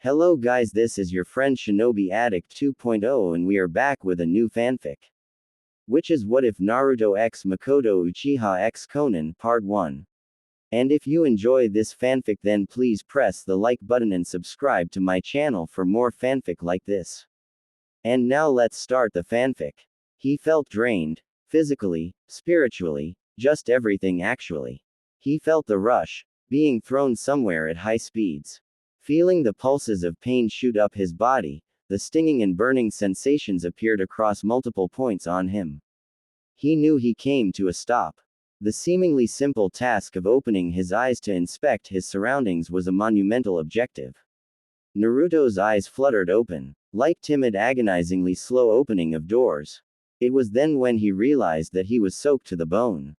Hello guys, this is your friend Shinobi Addict 2.0 and we are back with a new fanfic. Which is What If Naruto x Mikoto Uchiha x Konan Part 1. And if you enjoy this fanfic then please press the like button and subscribe to my channel for more fanfic like this. And now let's start the fanfic. He felt drained, physically, spiritually, just everything actually. He felt the rush, being thrown somewhere at high speeds. Feeling the pulses of pain shoot up his body, the stinging and burning sensations appeared across multiple points on him. He knew he came to a stop. The seemingly simple task of opening his eyes to inspect his surroundings was a monumental objective. Naruto's eyes fluttered open, like timid agonizingly slow opening of doors. It was then when he realized that he was soaked to the bone.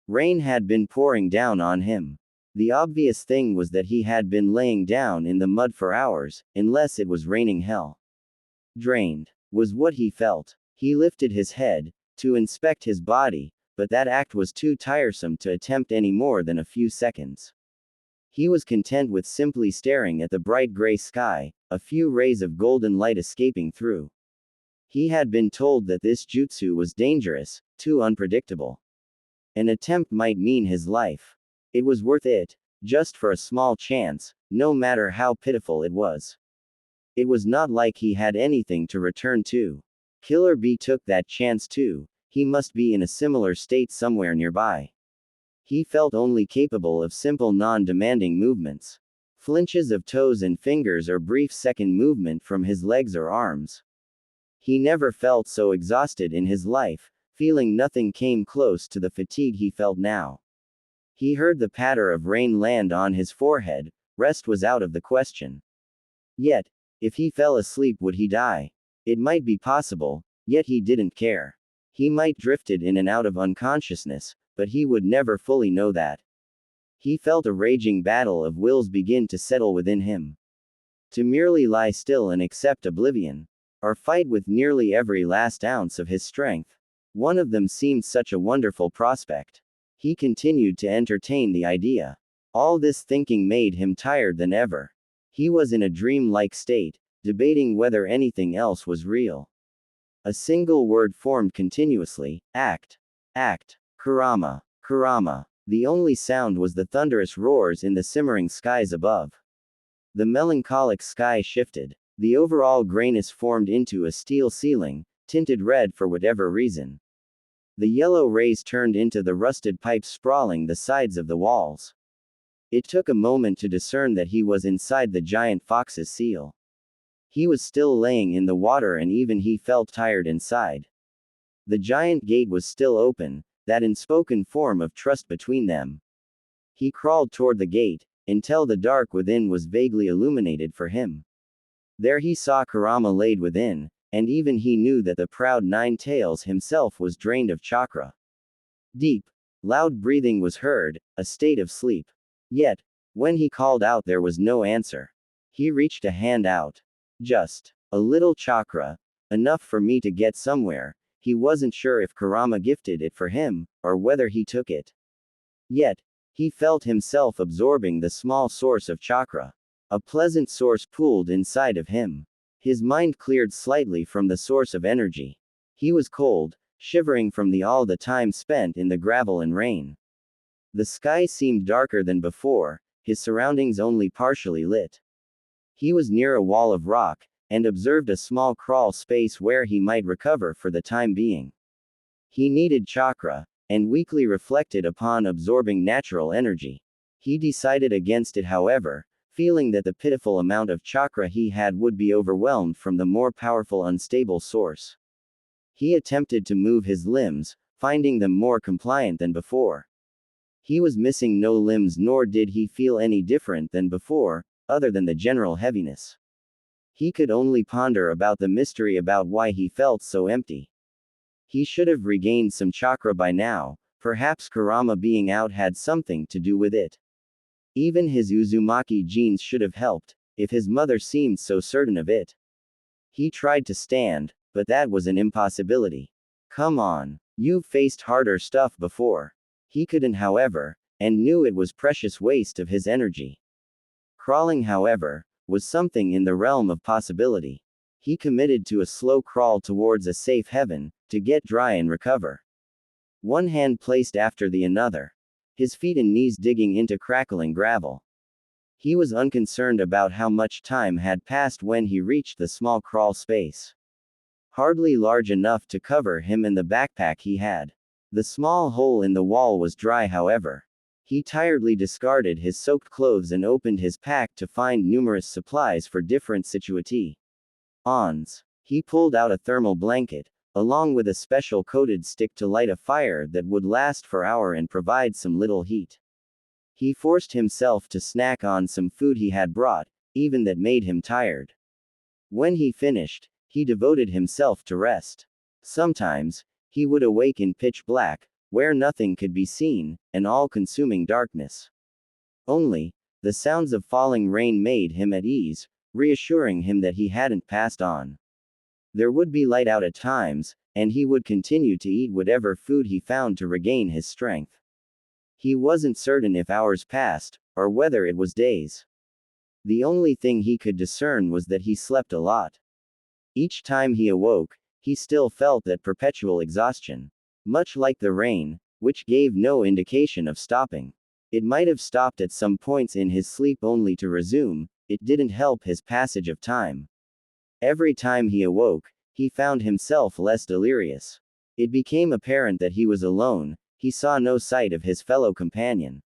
Rain had been pouring down on him. The obvious thing was that he had been laying down in the mud for hours, unless it was raining hell. Drained was what he felt. He lifted his head to inspect his body, but that act was too tiresome to attempt any more than a few seconds. He was content with simply staring at the bright gray sky, a few rays of golden light escaping through. He had been told that this jutsu was dangerous, too unpredictable. An attempt might mean his life. It was worth it, just for a small chance, no matter how pitiful it was. It was not like he had anything to return to. Killer B took that chance too. He must be in a similar state somewhere nearby. He felt only capable of simple non-demanding movements. Flinches of toes and fingers or brief second movement from his legs or arms. He never felt so exhausted in his life, feeling nothing came close to the fatigue he felt now. He heard the patter of rain land on his forehead, rest was out of the question. Yet, if he fell asleep would he die? It might be possible, yet he didn't care. He might drifted in and out of unconsciousness, but he would never fully know that. He felt a raging battle of wills begin to settle within him. To merely lie still and accept oblivion, or fight with nearly every last ounce of his strength. One of them seemed such a wonderful prospect. He continued to entertain the idea. All this thinking made him tired than ever. He was in a dream-like state, debating whether anything else was real. A single word formed continuously: act. Act. Kurama. Kurama. The only sound was the thunderous roars in the simmering skies above. The melancholic sky shifted. The overall grayness formed into a steel ceiling, tinted red for whatever reason. The yellow rays turned into the rusted pipes sprawling the sides of the walls. It took a moment to discern that he was inside the giant fox's seal. He was still laying in the water and even he felt tired inside. The giant gate was still open, that unspoken form of trust between them. He crawled toward the gate, until the dark within was vaguely illuminated for him. There he saw Kurama laid within, and even he knew that the proud Nine Tails himself was drained of chakra. Deep, loud breathing was heard, a state of sleep. Yet, when he called out there was no answer. He reached a hand out. Just a little chakra, enough for me to get somewhere. He wasn't sure if Kurama gifted it for him, or whether he took it. Yet, he felt himself absorbing the small source of chakra. A pleasant source pooled inside of him. His mind cleared slightly from the source of energy. He was cold, shivering from all the time spent in the gravel and rain. The sky seemed darker than before, his surroundings only partially lit. He was near a wall of rock, and observed a small crawl space where he might recover for the time being. He needed chakra, and weakly reflected upon absorbing natural energy. He decided against it however, feeling that the pitiful amount of chakra he had would be overwhelmed from the more powerful unstable source. He attempted to move his limbs, finding them more compliant than before. He was missing no limbs nor did he feel any different than before, other than the general heaviness. He could only ponder about the mystery about why he felt so empty. He should have regained some chakra by now, perhaps Kurama being out had something to do with it. Even his Uzumaki genes should have helped, if his mother seemed so certain of it. He tried to stand, but that was an impossibility. Come on, you've faced harder stuff before. He couldn't however, and knew it was precious waste of his energy. Crawling however, was something in the realm of possibility. He committed to a slow crawl towards a safe heaven, to get dry and recover. One hand placed after the another. His feet and knees digging into crackling gravel. He was unconcerned about how much time had passed when he reached the small crawl space. Hardly large enough to cover him and the backpack he had. The small hole in the wall was dry, however. He tiredly discarded his soaked clothes and opened his pack to find numerous supplies for different situations. He pulled out a thermal blanket, along with a special coated stick to light a fire that would last for hours and provide some little heat. He forced himself to snack on some food he had brought, even that made him tired. When he finished, he devoted himself to rest. Sometimes, he would awake in pitch black, where nothing could be seen, an all-consuming darkness. Only, the sounds of falling rain made him at ease, reassuring him that he hadn't passed on. There would be light out at times, and he would continue to eat whatever food he found to regain his strength. He wasn't certain if hours passed, or whether it was days. The only thing he could discern was that he slept a lot. Each time he awoke, he still felt that perpetual exhaustion. Much like the rain, which gave no indication of stopping. It might have stopped at some points in his sleep only to resume, it didn't help his passage of time. Every time he awoke, he found himself less delirious. It became apparent that he was alone, he saw no sight of his fellow companion.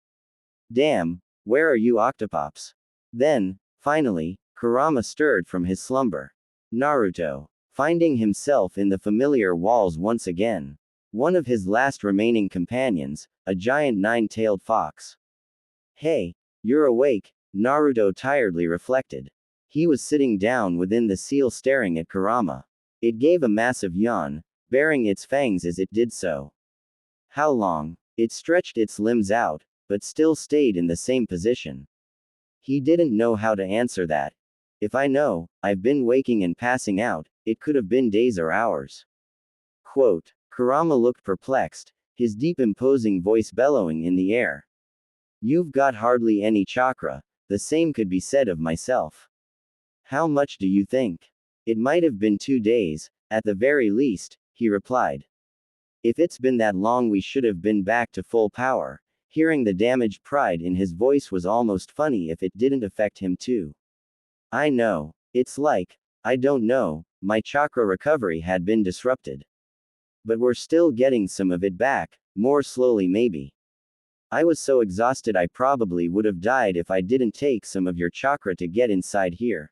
Damn, where are you, Octopops? Then, finally, Kurama stirred from his slumber. Naruto, finding himself in the familiar walls once again. One of his last remaining companions, a giant nine-tailed fox. Hey, you're awake, Naruto tiredly reflected. He was sitting down within the seal staring at Kurama. It gave a massive yawn, baring its fangs as it did so. How long? It stretched its limbs out, but still stayed in the same position. He didn't know how to answer that. If I know, I've been waking and passing out, it could have been days or hours. Quote. Kurama looked perplexed, his deep imposing voice bellowing in the air. You've got hardly any chakra, the same could be said of myself. How much do you think? It might have been 2 days, at the very least, he replied. If it's been that long we should have been back to full power. Hearing the damaged pride in his voice was almost funny if it didn't affect him too. I know. It's like, I don't know, my chakra recovery had been disrupted. But we're still getting some of it back, more slowly maybe. I was so exhausted I probably would have died if I didn't take some of your chakra to get inside here.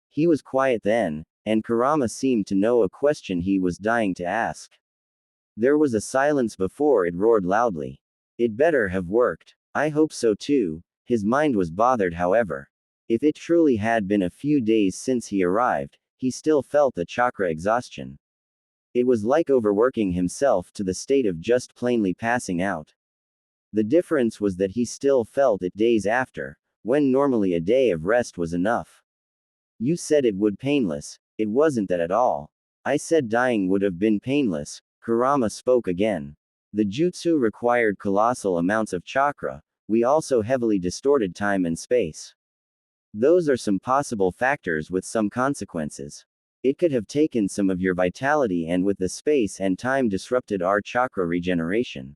He was quiet then, and Kurama seemed to know a question he was dying to ask. There was a silence before it roared loudly. It better have worked. I hope so too. His mind was bothered, however. If it truly had been a few days since he arrived, he still felt the chakra exhaustion. It was like overworking himself to the state of just plainly passing out. The difference was that he still felt it days after, when normally a day of rest was enough. You said it would painless, it wasn't that at all. I said dying would have been painless, Kurama spoke again. The jutsu required colossal amounts of chakra, we also heavily distorted time and space. Those are some possible factors with some consequences. It could have taken some of your vitality and with the space and time disrupted our chakra regeneration.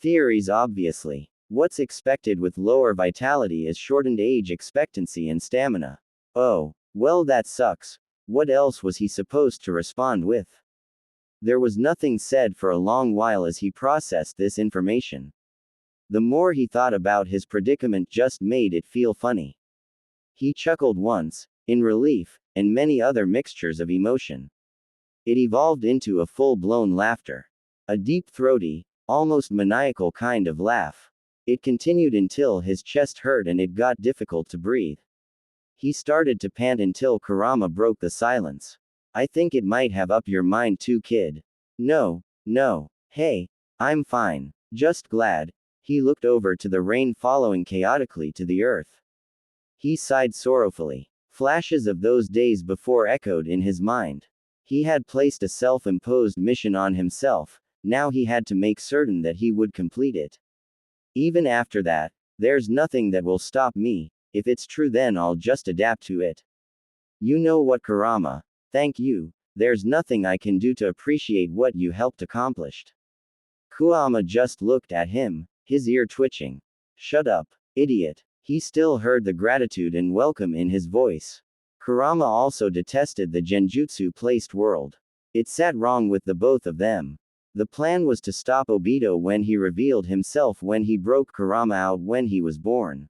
Theories obviously. What's expected with lower vitality is shortened age expectancy and stamina. Oh, well that sucks. What else was he supposed to respond with? There was nothing said for a long while as he processed this information. The more he thought about his predicament just made it feel funny. He chuckled once, in relief, and many other mixtures of emotion. It evolved into a full-blown laughter. A deep throaty, almost maniacal kind of laugh. It continued until his chest hurt and it got difficult to breathe. He started to pant until Kurama broke the silence. I think it might have up your mind too, kid. No, no. Hey, I'm fine. Just glad. He looked over to the rain following chaotically to the earth. He sighed sorrowfully. Flashes of those days before echoed in his mind. He had placed a self-imposed mission on himself, now he had to make certain that he would complete it. Even after that, there's nothing that will stop me. If it's true, then I'll just adapt to it. You know what, Kurama? Thank you. There's nothing I can do to appreciate what you helped accomplish. Kurama just looked at him, his ear twitching. Shut up, idiot. He still heard the gratitude and welcome in his voice. Kurama also detested the genjutsu-placed world. It sat wrong with the both of them. The plan was to stop Obito when he revealed himself, when he broke Kurama out when he was born.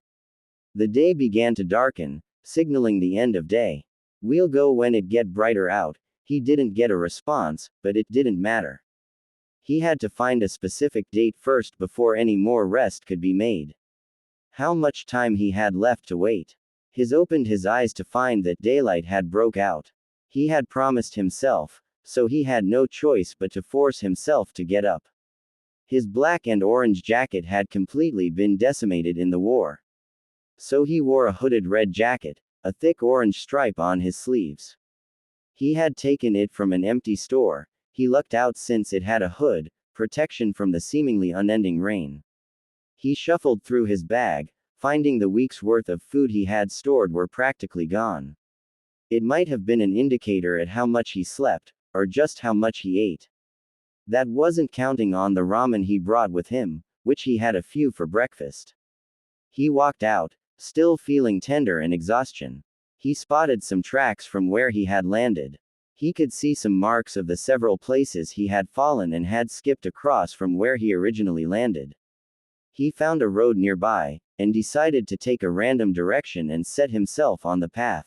The day began to darken, signaling the end of day. We'll go when it get brighter out. He didn't get a response, but it didn't matter. He had to find a specific date first before any more rest could be made. How much time he had left to wait. He opened his eyes to find that daylight had broke out. He had promised himself, so he had no choice but to force himself to get up. His black and orange jacket had completely been decimated in the war. So he wore a hooded red jacket, a thick orange stripe on his sleeves. He had taken it from an empty store. He lucked out since it had a hood, protection from the seemingly unending rain. He shuffled through his bag, finding the week's worth of food he had stored were practically gone. It might have been an indicator at how much he slept, or just how much he ate. That wasn't counting on the ramen he brought with him, which he had a few for breakfast. He walked out, still feeling tender and exhaustion. He spotted some tracks from where he had landed. He could see some marks of the several places he had fallen and had skipped across from where he originally landed. He found a road nearby, and decided to take a random direction and set himself on the path.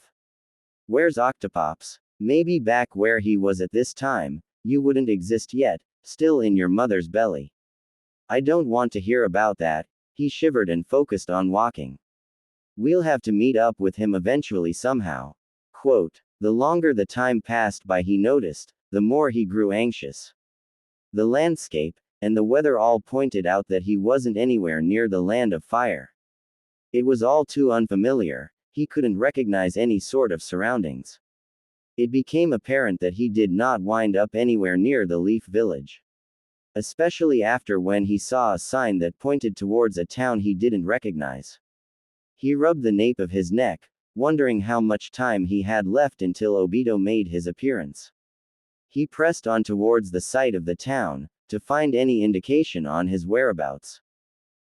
Where's Octopops? Maybe back where he was at this time, you wouldn't exist yet, still in your mother's belly. I don't want to hear about that. He shivered and focused on walking. We'll have to meet up with him eventually somehow. Quote, the longer the time passed by, he noticed, the more he grew anxious. The landscape, and the weather all pointed out that he wasn't anywhere near the land of fire. It was all too unfamiliar. He couldn't recognize any sort of surroundings. It became apparent that he did not wind up anywhere near the Leaf Village. Especially after when he saw a sign that pointed towards a town he didn't recognize. He rubbed the nape of his neck, wondering how much time he had left until Obito made his appearance. He pressed on towards the site of the town, to find any indication on his whereabouts.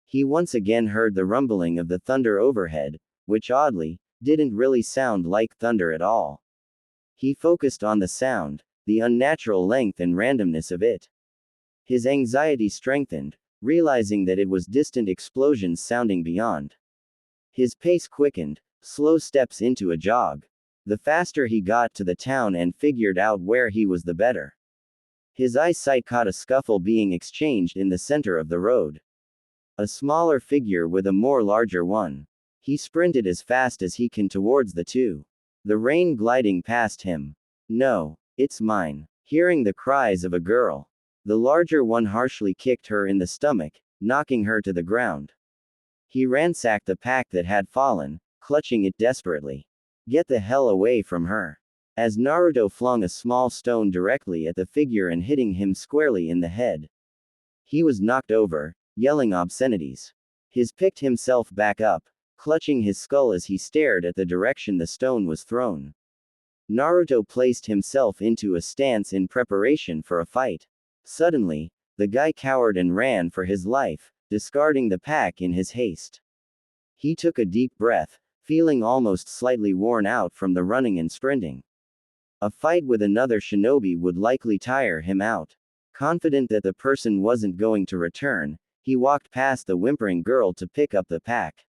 He once again heard the rumbling of the thunder overhead, which oddly, didn't really sound like thunder at all. He focused on the sound, the unnatural length and randomness of it. His anxiety strengthened, realizing that it was distant explosions sounding beyond. His pace quickened, slow steps into a jog. The faster he got to the town and figured out where he was, the better. His eyesight caught a scuffle being exchanged in the center of the road. A smaller figure with a more larger one. He sprinted as fast as he can towards the two. The rain gliding past him. No, it's mine. Hearing the cries of a girl. The larger one harshly kicked her in the stomach, knocking her to the ground. He ransacked the pack that had fallen, clutching it desperately. Get the hell away from her. As Naruto flung a small stone directly at the figure and hitting him squarely in the head. He was knocked over, yelling obscenities. He picked himself back up, clutching his skull as he stared at the direction the stone was thrown. Naruto placed himself into a stance in preparation for a fight. Suddenly, the guy cowered and ran for his life, discarding the pack in his haste. He took a deep breath, feeling almost slightly worn out from the running and sprinting. A fight with another shinobi would likely tire him out. Confident that the person wasn't going to return, he walked past the whimpering girl to pick up the pack.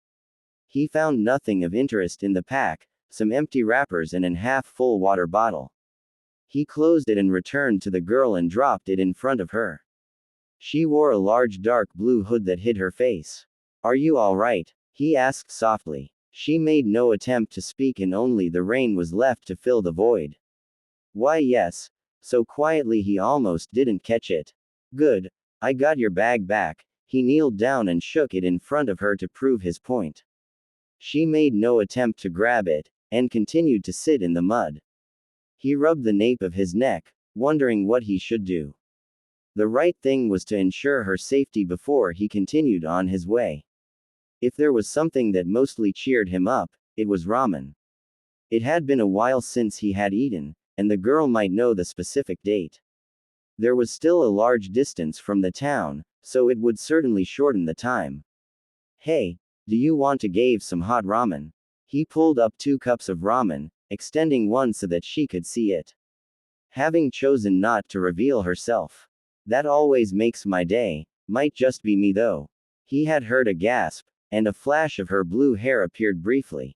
He found nothing of interest in the pack, some empty wrappers and an half-full water bottle. He closed it and returned to the girl and dropped it in front of her. She wore a large dark blue hood that hid her face. Are you all right? He asked softly. She made no attempt to speak and only the rain was left to fill the void. Why yes. So quietly he almost didn't catch it. Good. I got your bag back. He kneeled down and shook it in front of her to prove his point. She made no attempt to grab it, and continued to sit in the mud. He rubbed the nape of his neck, wondering what he should do. The right thing was to ensure her safety before he continued on his way. If there was something that mostly cheered him up, it was ramen. It had been a while since he had eaten, and the girl might know the specific date. There was still a large distance from the town, so it would certainly shorten the time. Hey, do you want to give some hot ramen? He pulled up 2 cups of ramen, extending one so that she could see it. Having chosen not to reveal herself. That always makes my day, might just be me though. He had heard a gasp, and a flash of her blue hair appeared briefly.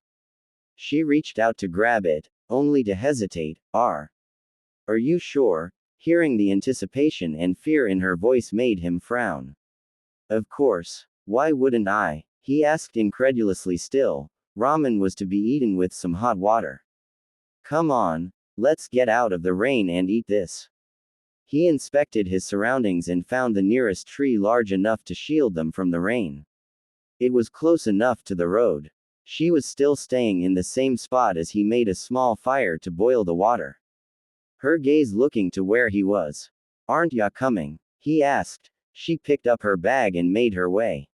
She reached out to grab it, only to hesitate. Are you sure? Hearing the anticipation and fear in her voice made him frown. Of course. Why wouldn't I? He asked incredulously still. Ramen was to be eaten with some hot water. Come on, let's get out of the rain and eat this. He inspected his surroundings and found the nearest tree large enough to shield them from the rain. It was close enough to the road. She was still staying in the same spot as he made a small fire to boil the water. Her gaze looking to where he was. Aren't ya coming? He asked. She picked up her bag and made her way.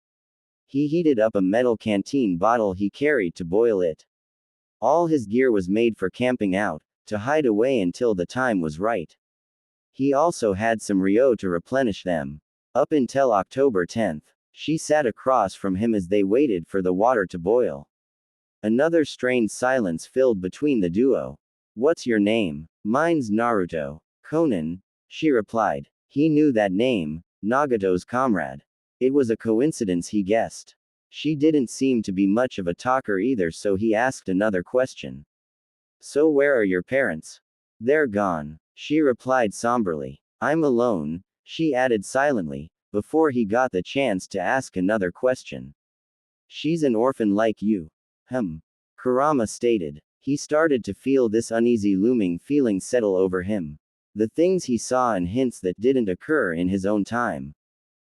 He heated up a metal canteen bottle he carried to boil it. All his gear was made for camping out, to hide away until the time was right. He also had some Ryo to replenish them. Up until October 10th, she sat across from him as they waited for the water to boil. Another strained silence filled between the duo. What's your name? Mine's Naruto. Konan, she replied. He knew that name, Nagato's comrade. It was a coincidence he guessed. She didn't seem to be much of a talker either, so he asked another question. So where are your parents? They're gone, she replied somberly. I'm alone, she added silently, before he got the chance to ask another question. She's an orphan like you. Kurama stated. He started to feel this uneasy looming feeling settle over him. The things he saw and hints that didn't occur in his own time.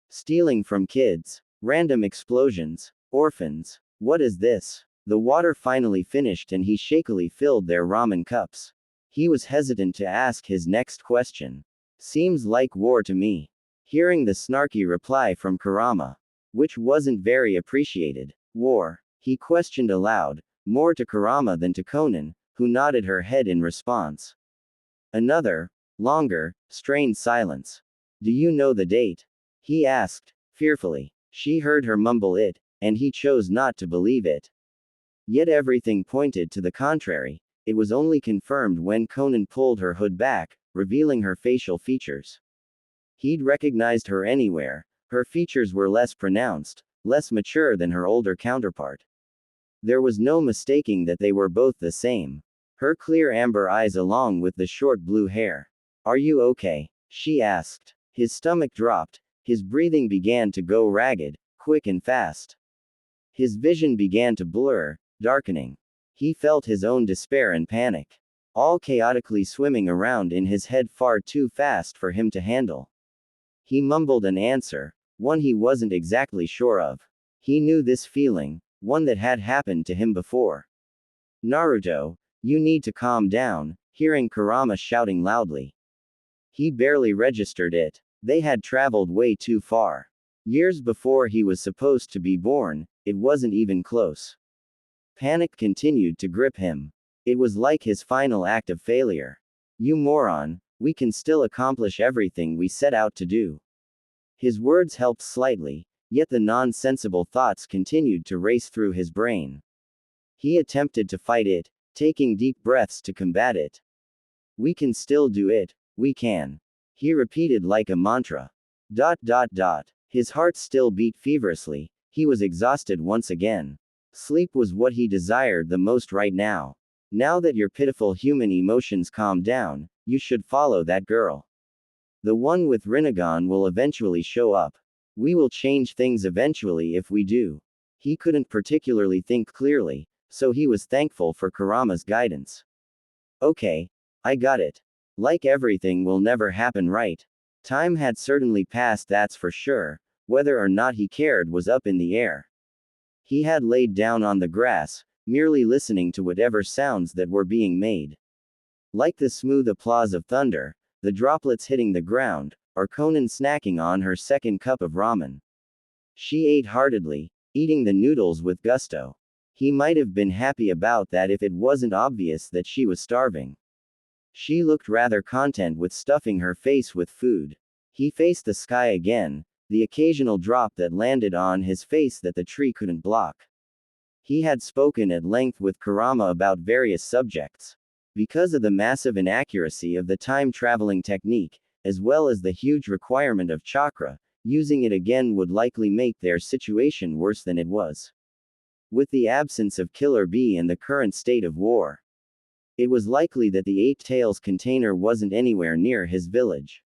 Stealing from kids. Random explosions. Orphans. What is this? The water finally finished and he shakily filled their ramen cups. He was hesitant to ask his next question. Seems like war to me. Hearing the snarky reply from Kurama, which wasn't very appreciated. War? He questioned aloud, more to Kurama than to Konan, who nodded her head in response. Another, longer, strained silence. Do you know the date? He asked, fearfully. She heard her mumble it, and he chose not to believe it. Yet everything pointed to the contrary. It was only confirmed when Konan pulled her hood back, revealing her facial features. He'd recognized her anywhere. Her features were less pronounced, less mature than her older counterpart. There was no mistaking that they were both the same. Her clear amber eyes along with the short blue hair. Are you okay? She asked. His stomach dropped. His breathing began to go ragged, quick and fast. His vision began to blur, darkening. He felt his own despair and panic, all chaotically swimming around in his head far too fast for him to handle. He mumbled an answer, one he wasn't exactly sure of. He knew this feeling, one that had happened to him before. Naruto, you need to calm down, hearing Kurama shouting loudly. He barely registered it. They had traveled way too far. Years before he was supposed to be born, it wasn't even close. Panic continued to grip him. It was like his final act of failure. You moron, we can still accomplish everything we set out to do. His words helped slightly, yet the nonsensible thoughts continued to race through his brain. He attempted to fight it, taking deep breaths to combat it. We can still do it, we can. He repeated like a mantra. His heart still beat feverishly. He was exhausted once again. Sleep was what he desired the most right now. Now that your pitiful human emotions calm down, you should follow that girl. The one with Rinnegan will eventually show up. We will change things eventually if we do. He couldn't particularly think clearly, so he was thankful for Kurama's guidance. Okay, I got it. Like everything will never happen right. Time had certainly passed, that's for sure. Whether or not he cared was up in the air. He had laid down on the grass, merely listening to whatever sounds that were being made. Like the smooth applause of thunder, the droplets hitting the ground, or Konan snacking on her second cup of ramen. She ate heartedly, eating the noodles with gusto. He might have been happy about that if it wasn't obvious that she was starving. She looked rather content with stuffing her face with food. He faced the sky again, the occasional drop that landed on his face that the tree couldn't block. He had spoken at length with Kurama about various subjects. Because of the massive inaccuracy of the time-traveling technique, as well as the huge requirement of chakra, using it again would likely make their situation worse than it was. With the absence of Killer Bee and the current state of war, it was likely that the Eight Tails container wasn't anywhere near his village.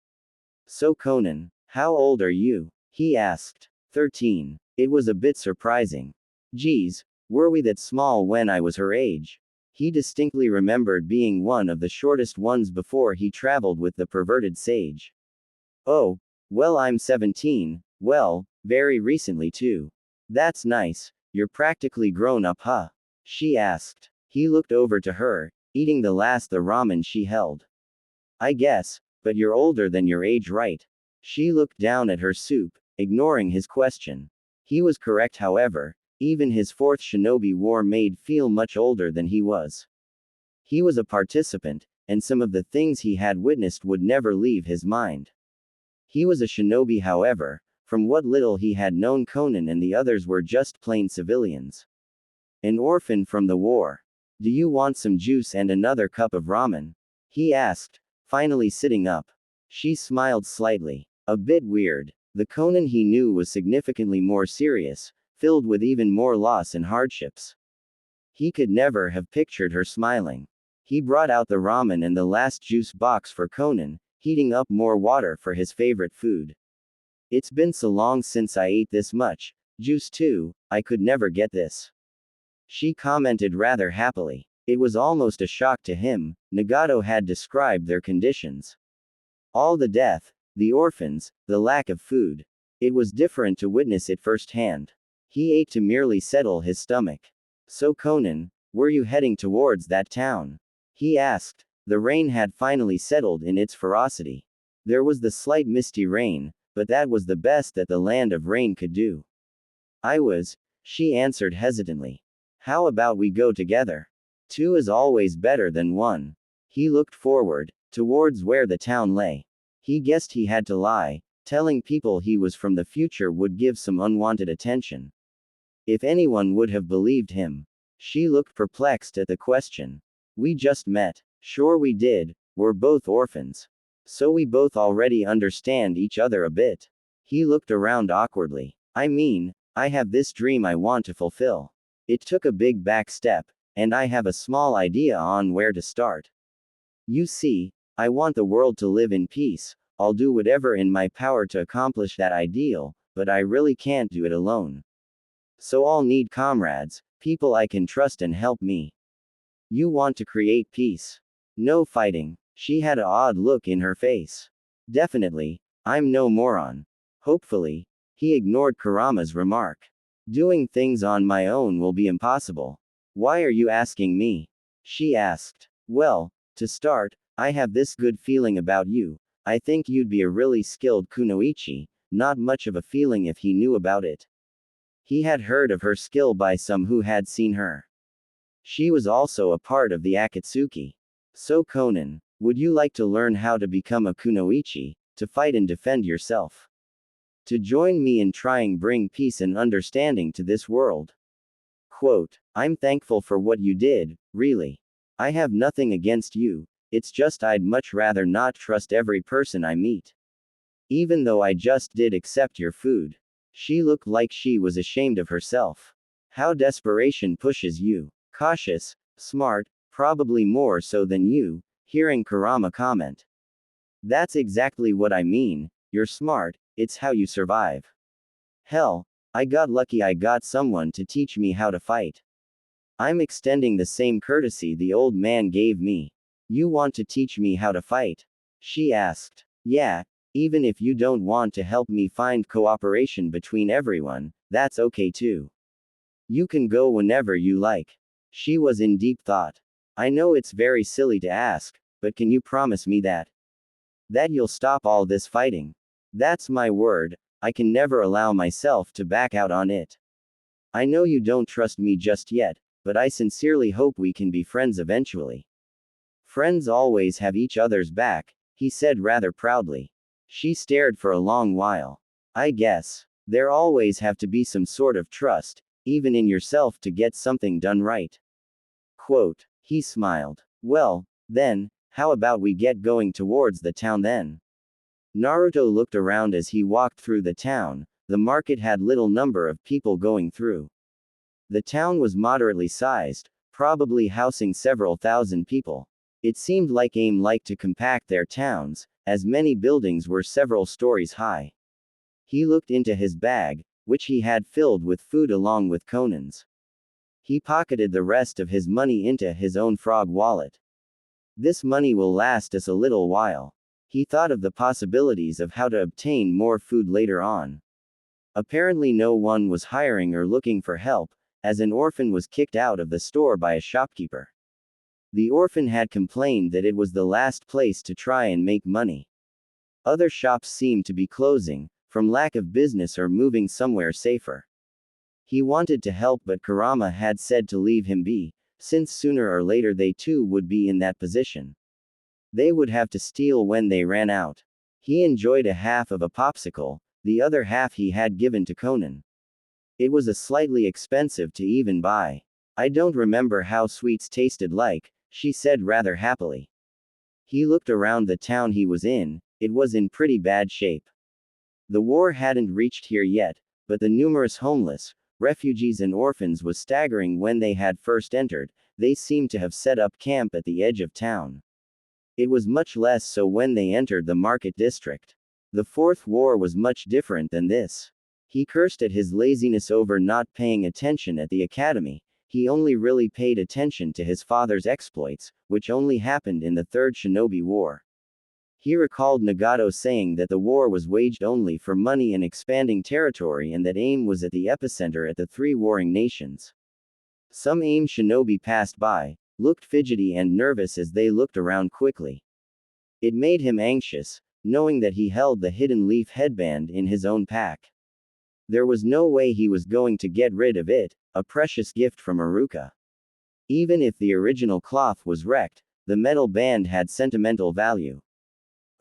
So Konan, how old are you? He asked. 13. It was a bit surprising. Geez, were we that small when I was her age? He distinctly remembered being one of the shortest ones before he traveled with the perverted sage. Oh, well, I'm 17, well, very recently too. That's nice, you're practically grown up, huh? She asked. He looked over to her, eating the ramen she held. I guess, but you're older than your age, right? She looked down at her soup, ignoring his question. He was correct, however. Even his fourth shinobi war made feel much older than he was. He was a participant, and some of the things he had witnessed would never leave his mind. He was a shinobi, however. From what little he had known, Konan and the others were just plain civilians. An orphan from the war. Do you want some juice and another cup of ramen? He asked, finally sitting up. She smiled slightly. A bit weird. The Konan he knew was significantly more serious, filled with even more loss and hardships. He could never have pictured her smiling. He brought out the ramen and the last juice box for Konan, heating up more water for his favorite food. It's been so long since I ate this much juice too, I could never get this. She commented rather happily. It was almost a shock to him. Nagato had described their conditions. All the death, the orphans, the lack of food. It was different to witness it firsthand. He ate to merely settle his stomach. So Konan, were you heading towards that town? He asked. The rain had finally settled in its ferocity. There was the slight misty rain, but that was the best that the land of rain could do. I was, she answered hesitantly. How about we go together? Two is always better than one. He looked forward, towards where the town lay. He guessed he had to lie. Telling people he was from the future would give some unwanted attention. If anyone would have believed him. She looked perplexed at the question. We just met. Sure we did, we're both orphans. So we both already understand each other a bit. He looked around awkwardly. I mean, I have this dream I want to fulfill. It took a big back step, and I have a small idea on where to start. You see, I want the world to live in peace. I'll do whatever in my power to accomplish that ideal, but I really can't do it alone. So I'll need comrades, people I can trust and help me. You want to create peace. No fighting. She had an odd look in her face. Definitely, I'm no moron. Hopefully. He ignored Kurama's remark. Doing things on my own will be impossible. Why are you asking me? She asked. Well, to start, I have this good feeling about you. I think you'd be a really skilled kunoichi, not much of a feeling if he knew about it. He had heard of her skill by some who had seen her. She was also a part of the Akatsuki. So Konan, would you like to learn how to become a kunoichi, to fight and defend yourself? To join me in trying bring peace and understanding to this world? Quote, I'm thankful for what you did, really. I have nothing against you, it's just I'd much rather not trust every person I meet. Even though I just did accept your food. She looked like she was ashamed of herself. How desperation pushes you. Cautious, smart, probably more so than you, hearing Kurama comment. That's exactly what I mean, you're smart, it's how you survive. Hell, I got lucky I got someone to teach me how to fight. I'm extending the same courtesy the old man gave me. You want to teach me how to fight? She asked. Yeah, even if you don't want to help me find cooperation between everyone, that's okay too. You can go whenever you like. She was in deep thought. I know it's very silly to ask, but can you promise me that you'll stop all this fighting? That's my word, I can never allow myself to back out on it. I know you don't trust me just yet, but I sincerely hope we can be friends eventually. Friends always have each other's back, he said rather proudly. She stared for a long while. I guess. There always have to be some sort of trust, even in yourself to get something done right. Quote. He smiled. Well, then, how about we get going towards the town then? Naruto looked around as he walked through the town. The market had little number of people going through. The town was moderately sized, probably housing several thousand people. It seemed like AIM liked to compact their towns, as many buildings were several stories high. He looked into his bag, which he had filled with food along with Konan's. He pocketed the rest of his money into his own frog wallet. This money will last us a little while. He thought of the possibilities of how to obtain more food later on. Apparently no one was hiring or looking for help, as an orphan was kicked out of the store by a shopkeeper. The orphan had complained that it was the last place to try and make money. Other shops seemed to be closing, from lack of business or moving somewhere safer. He wanted to help, but Kurama had said to leave him be, since sooner or later they too would be in that position. They would have to steal when they ran out. He enjoyed a half of a popsicle, the other half he had given to Konan. It was a slightly expensive to even buy. I don't remember how sweets tasted like, she said rather happily. He looked around the town he was in. It was in pretty bad shape. The war hadn't reached here yet, but the numerous homeless, refugees and orphans was staggering when they had first entered. They seemed to have set up camp at the edge of town. It was much less so when they entered the market district. The Fourth War was much different than this. He cursed at his laziness over not paying attention at the academy. He only really paid attention to his father's exploits, which only happened in the Third Shinobi War. He recalled Nagato saying that the war was waged only for money and expanding territory, and that AIM was at the epicenter at the three warring nations. Some AIM shinobi passed by, looked fidgety and nervous as they looked around quickly. It made him anxious, knowing that he held the hidden leaf headband in his own pack. There was no way he was going to get rid of it, a precious gift from Iruka. Even if the original cloth was wrecked, the metal band had sentimental value.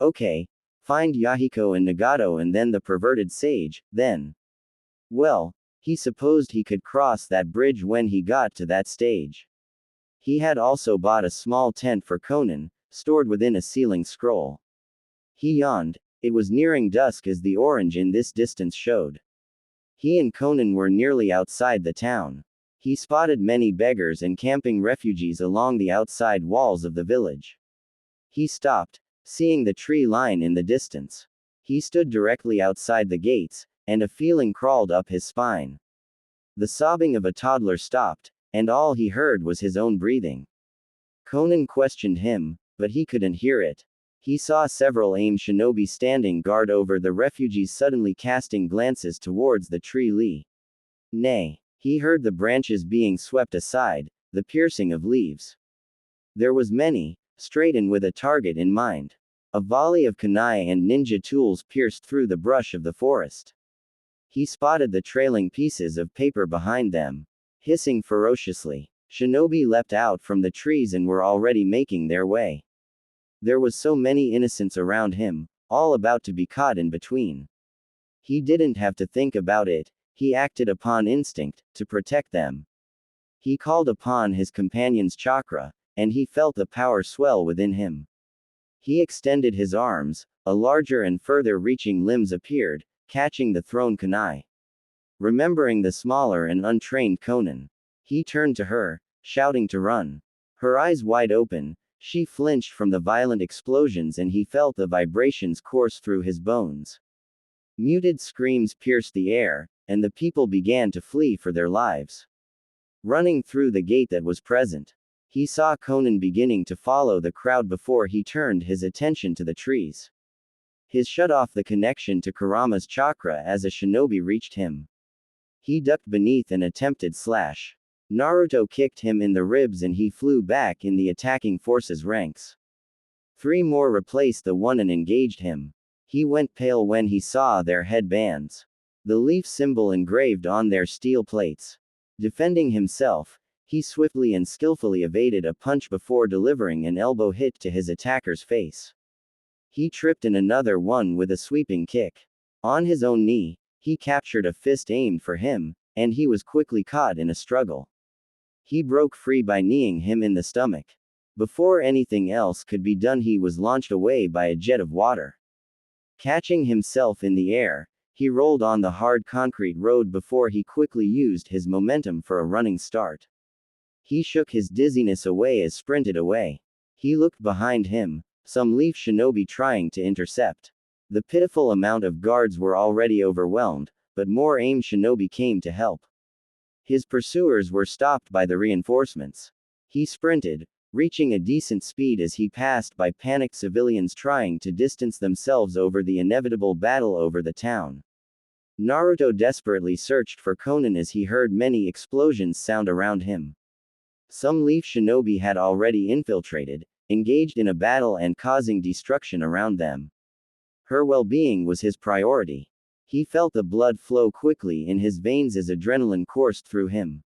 Okay, find Yahiko and Nagato and then the perverted sage, then. Well, he supposed he could cross that bridge when he got to that stage. He had also bought a small tent for Konan, stored within a ceiling scroll. He yawned. It was nearing dusk as the orange in this distance showed. He and Konan were nearly outside the town. He spotted many beggars and camping refugees along the outside walls of the village. He stopped, seeing the tree line in the distance. He stood directly outside the gates, and a feeling crawled up his spine. The sobbing of a toddler stopped, and all he heard was his own breathing. Konan questioned him, but he couldn't hear it. He saw several AIM shinobi standing guard over the refugees, suddenly casting glances towards the tree lee. Nay. He heard the branches being swept aside, the piercing of leaves. There was many, straight and with a target in mind. A volley of kunai and ninja tools pierced through the brush of the forest. He spotted the trailing pieces of paper behind them. Hissing ferociously, shinobi leapt out from the trees and were already making their way. There was so many innocents around him, all about to be caught in between. He didn't have to think about it. He acted upon instinct, to protect them. He called upon his companion's chakra, and he felt the power swell within him. He extended his arms, a larger and further reaching limbs appeared, catching the thrown kunai. Remembering the smaller and untrained Konan, he turned to her, shouting to run. Her eyes wide open, she flinched from the violent explosions and he felt the vibrations course through his bones. Muted screams pierced the air, and the people began to flee for their lives. Running through the gate that was present, he saw Konan beginning to follow the crowd before he turned his attention to the trees. His shut off the connection to Kurama's chakra as a shinobi reached him. He ducked beneath an attempted slash. Naruto kicked him in the ribs and he flew back in the attacking force's ranks. 3 more replaced the one and engaged him. He went pale when he saw their headbands. The leaf symbol engraved on their steel plates. Defending himself, he swiftly and skillfully evaded a punch before delivering an elbow hit to his attacker's face. He tripped in another one with a sweeping kick. On his own knee, he captured a fist aimed for him, and he was quickly caught in a struggle. He broke free by kneeing him in the stomach. Before anything else could be done, he was launched away by a jet of water. Catching himself in the air, he rolled on the hard concrete road before he quickly used his momentum for a running start. He shook his dizziness away as sprinted away. He looked behind him, some leaf shinobi trying to intercept. The pitiful amount of guards were already overwhelmed, but more aim shinobi came to help. His pursuers were stopped by the reinforcements. He sprinted, reaching a decent speed as he passed by panicked civilians trying to distance themselves over the inevitable battle over the town. Naruto desperately searched for Konan as he heard many explosions sound around him. Some leaf shinobi had already infiltrated, engaged in a battle and causing destruction around them. Her well-being was his priority. He felt the blood flow quickly in his veins as adrenaline coursed through him.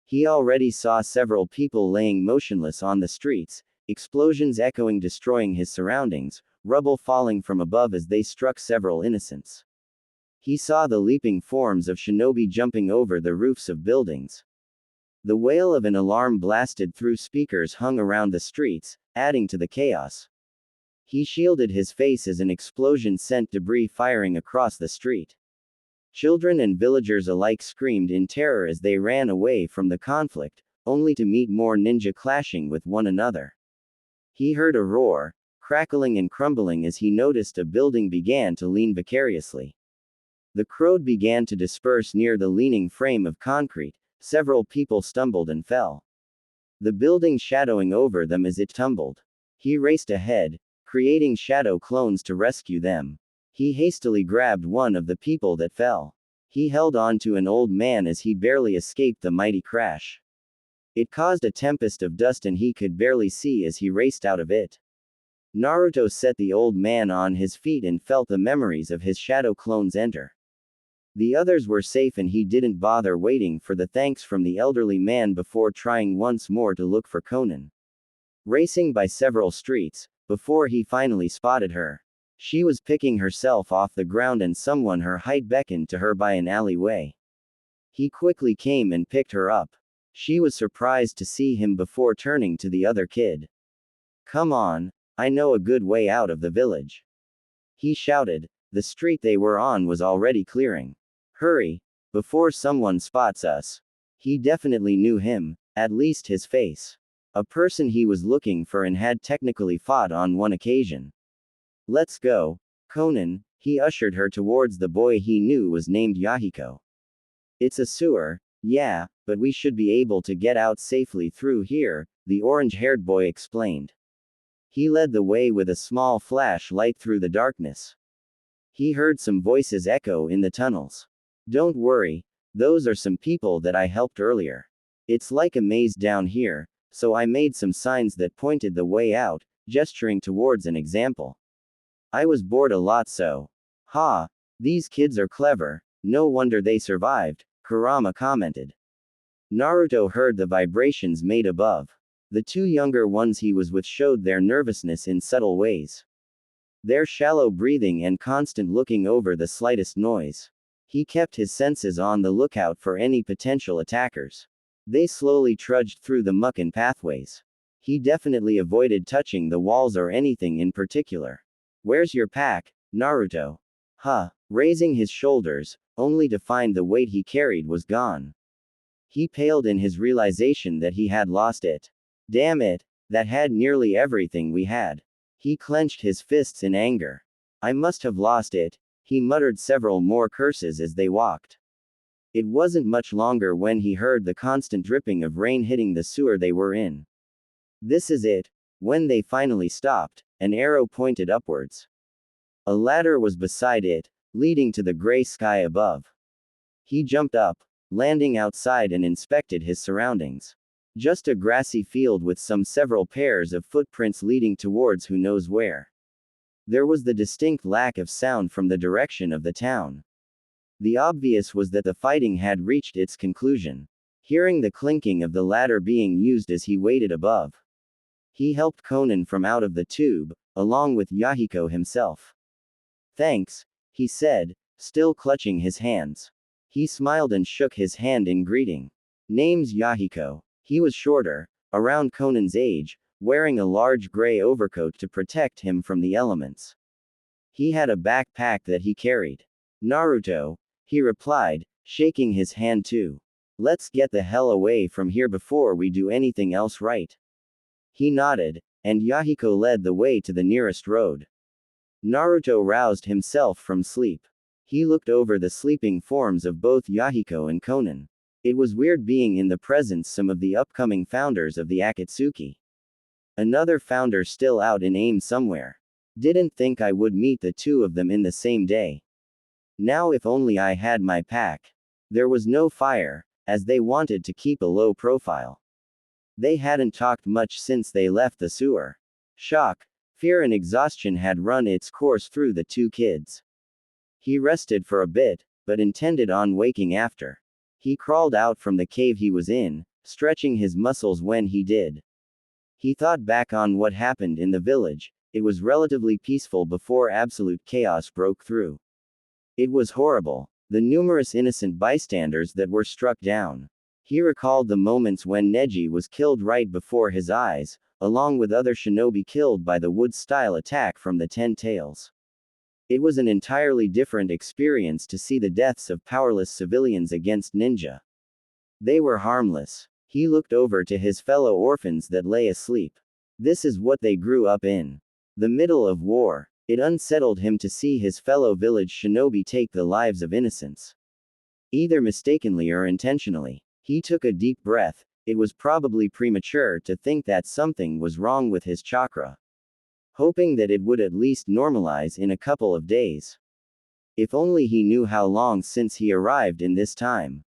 He already saw several people laying motionless on the streets, explosions echoing, destroying his surroundings, rubble falling from above as they struck several innocents. He saw the leaping forms of shinobi jumping over the roofs of buildings. The wail of an alarm blasted through speakers hung around the streets, adding to the chaos. He shielded his face as an explosion sent debris firing across the street. Children and villagers alike screamed in terror as they ran away from the conflict, only to meet more ninja clashing with one another. He heard a roar, crackling and crumbling as he noticed a building began to lean vicariously. The crowd began to disperse near the leaning frame of concrete. Several people stumbled and fell. The building shadowing over them as it tumbled. He raced ahead, creating shadow clones to rescue them. He hastily grabbed one of the people that fell. He held on to an old man as he barely escaped the mighty crash. It caused a tempest of dust and he could barely see as he raced out of it. Naruto set the old man on his feet and felt the memories of his shadow clones enter. The others were safe and he didn't bother waiting for the thanks from the elderly man before trying once more to look for Konan. Racing by several streets, before he finally spotted her. She was picking herself off the ground and someone her height beckoned to her by an alleyway. He quickly came and picked her up. She was surprised to see him before turning to the other kid. "Come on, I know a good way out of the village," he shouted. The street they were on was already clearing. "Hurry, before someone spots us." He definitely knew him, at least his face. A person he was looking for and had technically fought on one occasion. "Let's go, Konan," he ushered her towards the boy he knew was named Yahiko. "It's a sewer, yeah, but we should be able to get out safely through here," the orange-haired boy explained. He led the way with a small flashlight through the darkness. He heard some voices echo in the tunnels. "Don't worry, those are some people that I helped earlier. It's like a maze down here, so I made some signs that pointed the way out, gesturing towards an example. I was bored a lot so." "Ha, these kids are clever, no wonder they survived," Kurama commented. Naruto heard the vibrations made above. The two younger ones he was with showed their nervousness in subtle ways. Their shallow breathing and constant looking over the slightest noise. He kept his senses on the lookout for any potential attackers. They slowly trudged through the muck and pathways. He definitely avoided touching the walls or anything in particular. "Where's your pack, Naruto?" "Huh," raising his shoulders, only to find the weight he carried was gone. He paled in his realization that he had lost it. "Damn it, that had nearly everything we had." He clenched his fists in anger. "I must have lost it." He muttered several more curses as they walked. It wasn't much longer when he heard the constant dripping of rain hitting the sewer they were in. "This is it." When they finally stopped, an arrow pointed upwards. A ladder was beside it, leading to the gray sky above. He jumped up, landing outside and inspected his surroundings. Just a grassy field with several pairs of footprints leading towards who knows where. There was the distinct lack of sound from the direction of the town. The obvious was that the fighting had reached its conclusion. hearing the clinking of the ladder being used as he waited above. He helped Konan from out of the tube, along with Yahiko himself. "Thanks," he said, still clutching his hands. He smiled and shook his hand in greeting. Name's Yahiko. He was shorter, around Konan's age, wearing a large gray overcoat to protect him from the elements. He had a backpack that he carried. "Naruto," he replied, shaking his hand too. "Let's get the hell away from here before we do anything else right." He nodded, and Yahiko led the way to the nearest road. Naruto roused himself from sleep. He looked over the sleeping forms of both Yahiko and Konan. It was weird being in the presence some of the upcoming founders of the Akatsuki. Another founder still out in AIM somewhere. Didn't think I would meet the two of them in the same day. Now if only I had my pack. There was no fire, as they wanted to keep a low profile. They hadn't talked much since they left the sewer. Shock, fear and exhaustion had run its course through the two kids. He rested for a bit, but intended on waking after. He crawled out from the cave he was in, stretching his muscles when he did. He thought back on what happened in the village. It was relatively peaceful before absolute chaos broke through. It was horrible. The numerous innocent bystanders that were struck down. He recalled the moments when Neji was killed right before his eyes, along with other shinobi killed by the wood-style attack from the Ten Tails. It was an entirely different experience to see the deaths of powerless civilians against ninja. They were harmless. He looked over to his fellow orphans that lay asleep. This is what they grew up in. The middle of war. It unsettled him to see his fellow village shinobi take the lives of innocents. Either mistakenly or intentionally. He took a deep breath. It was probably premature to think that something was wrong with his chakra. Hoping that it would at least normalize in a couple of days. If only he knew how long since he arrived in this time.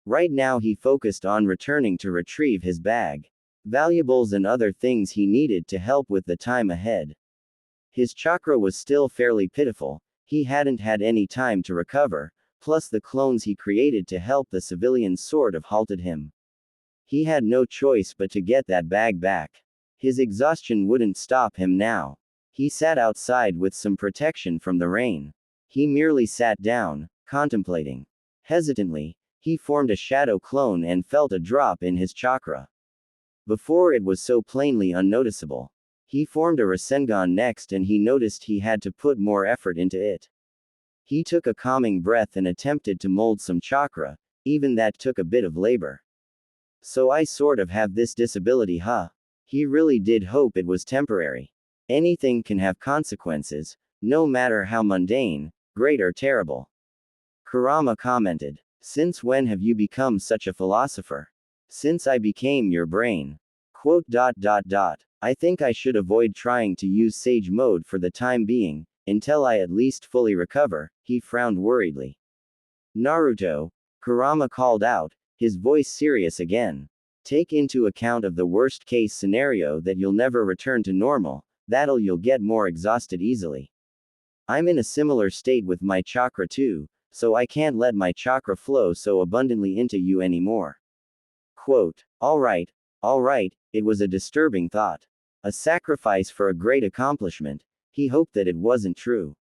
Right now he focused on returning to retrieve his bag. Valuables and other things he needed to help with the time ahead. His chakra was still fairly pitiful. He hadn't had any time to recover, plus the clones he created to help the civilians sort of halted him. He had no choice but to get that bag back. His exhaustion wouldn't stop him now. He sat outside with some protection from the rain. He merely sat down, contemplating. Hesitantly, he formed a shadow clone and felt a drop in his chakra. Before it was so plainly unnoticeable. He formed a Rasengan next and he noticed he had to put more effort into it. He took a calming breath and attempted to mold some chakra, even that took a bit of labor. So I sort of have this disability, huh? He really did hope it was temporary. Anything can have consequences, no matter how mundane, great or terrible. Kurama commented. Since when have you become such a philosopher? Since I became your brain. Quote. I think I should avoid trying to use sage mode for the time being, until I at least fully recover, he frowned worriedly. Naruto, Kurama called out, his voice serious again. Take into account of the worst case scenario that you'll never return to normal, that'll you'll get more exhausted easily. I'm in a similar state with my chakra too, so I can't let my chakra flow so abundantly into you anymore. Quote. Alright, it was a disturbing thought. A sacrifice for a great accomplishment. He hoped that it wasn't true.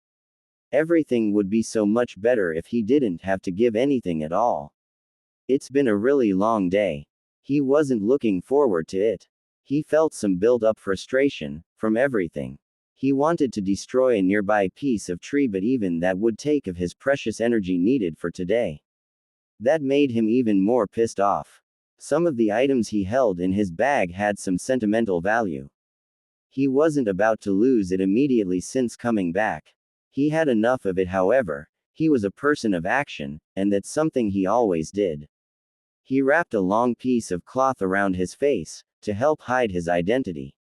Everything would be so much better if he didn't have to give anything at all. It's been a really long day. He wasn't looking forward to it. He felt some built-up frustration, from everything. He wanted to destroy a nearby piece of tree, but even that would take of his precious energy needed for today. That made him even more pissed off. Some of the items he held in his bag had some sentimental value. He wasn't about to lose it immediately since coming back. He had enough of it, however. He was a person of action, and that's something he always did. He wrapped a long piece of cloth around his face, to help hide his identity.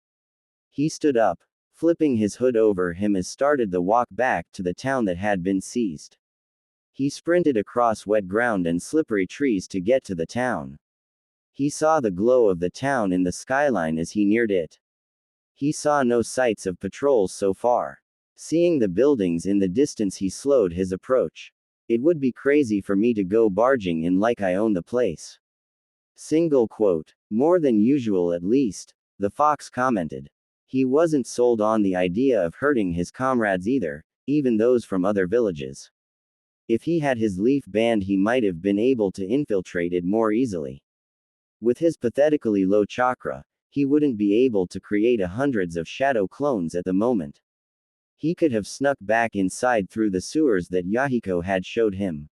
He stood up, flipping his hood over him and started the walk back to the town that had been seized. He sprinted across wet ground and slippery trees to get to the town. He saw the glow of the town in the skyline as he neared it. He saw no sights of patrols so far. Seeing the buildings in the distance, he slowed his approach. It would be crazy for me to go barging in like I own the place. Single quote. More than usual at least, the fox commented. He wasn't sold on the idea of hurting his comrades either, even those from other villages. If he had his leaf band, he might have been able to infiltrate it more easily. With his pathetically low chakra, he wouldn't be able to create hundreds of shadow clones at the moment. He could have snuck back inside through the sewers that Yahiko had showed him.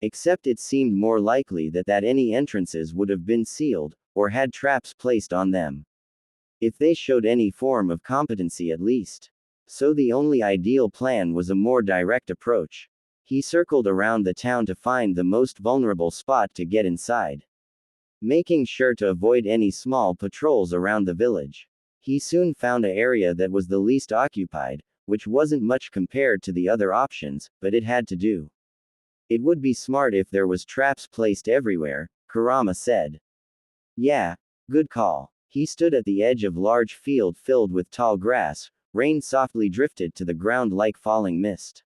Except it seemed more likely that any entrances would have been sealed, or had traps placed on them. If they showed any form of competency at least. So the only ideal plan was a more direct approach. He circled around the town to find the most vulnerable spot to get inside. Making sure to avoid any small patrols around the village. He soon found an area that was the least occupied, which wasn't much compared to the other options, but it had to do. It would be smart if there was traps placed everywhere, Kurama said. Yeah, good call. He stood at the edge of large field filled with tall grass. Rain softly drifted to the ground like falling mist.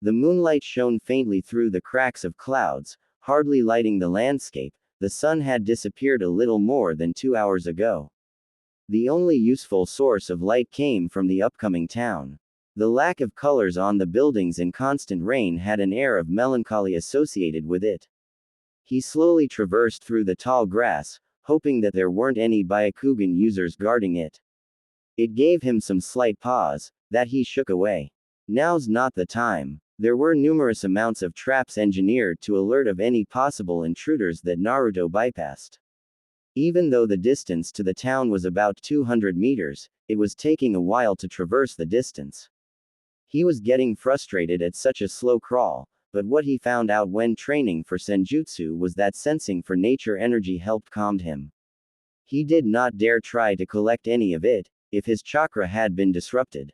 The moonlight shone faintly through the cracks of clouds, hardly lighting the landscape. The sun had disappeared a little more than 2 hours ago. The only useful source of light came from the upcoming town. The lack of colors on the buildings and constant rain had an air of melancholy associated with it. He slowly traversed through the tall grass, hoping that there weren't any Byakugan users guarding it. It gave him some slight pause, that he shook away. Now's not the time. There were numerous amounts of traps engineered to alert of any possible intruders that Naruto bypassed. Even though the distance to the town was about 200 meters, it was taking a while to traverse the distance. He was getting frustrated at such a slow crawl, but what he found out when training for senjutsu was that sensing for nature energy helped calm him. He did not dare try to collect any of it, if his chakra had been disrupted.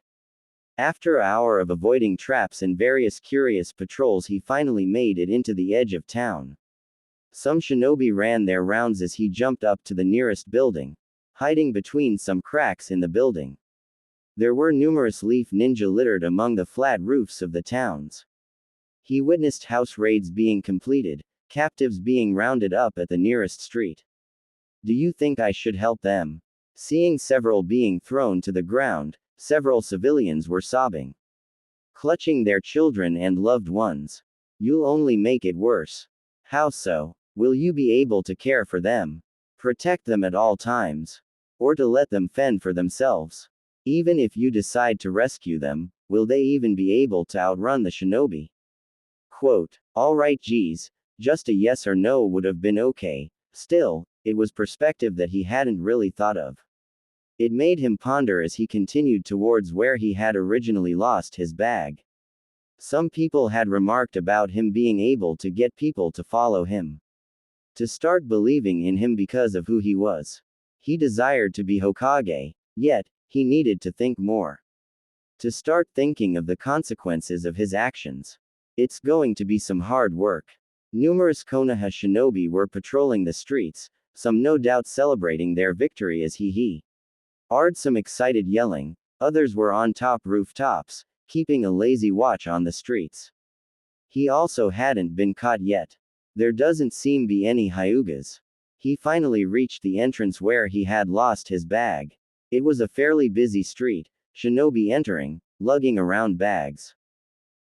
After an hour of avoiding traps and various curious patrols, he finally made it into the edge of town. Some shinobi ran their rounds as he jumped up to the nearest building, hiding between some cracks in the building. There were numerous leaf ninja littered among the flat roofs of the towns. He witnessed house raids being completed, captives being rounded up at the nearest street. Do you think I should help them? Seeing several being thrown to the ground, several civilians were sobbing, clutching their children and loved ones. You'll only make it worse. How so? Will you be able to care for them? Protect them at all times? Or to let them fend for themselves? Even if you decide to rescue them, will they even be able to outrun the shinobi? Quote, alright geez, just a yes or no would have been okay. Still, it was perspective that he hadn't really thought of. It made him ponder as he continued towards where he had originally lost his bag. Some people had remarked about him being able to get people to follow him, to start believing in him because of who he was. He desired to be Hokage, yet, he needed to think more. To start thinking of the consequences of his actions. It's going to be some hard work. Numerous Konoha shinobi were patrolling the streets, some no doubt celebrating their victory as he Ard some excited yelling, others were on top rooftops, keeping a lazy watch on the streets. He also hadn't been caught yet. There doesn't seem be any Hyugas. He finally reached the entrance where he had lost his bag. It was a fairly busy street, shinobi entering, lugging around bags.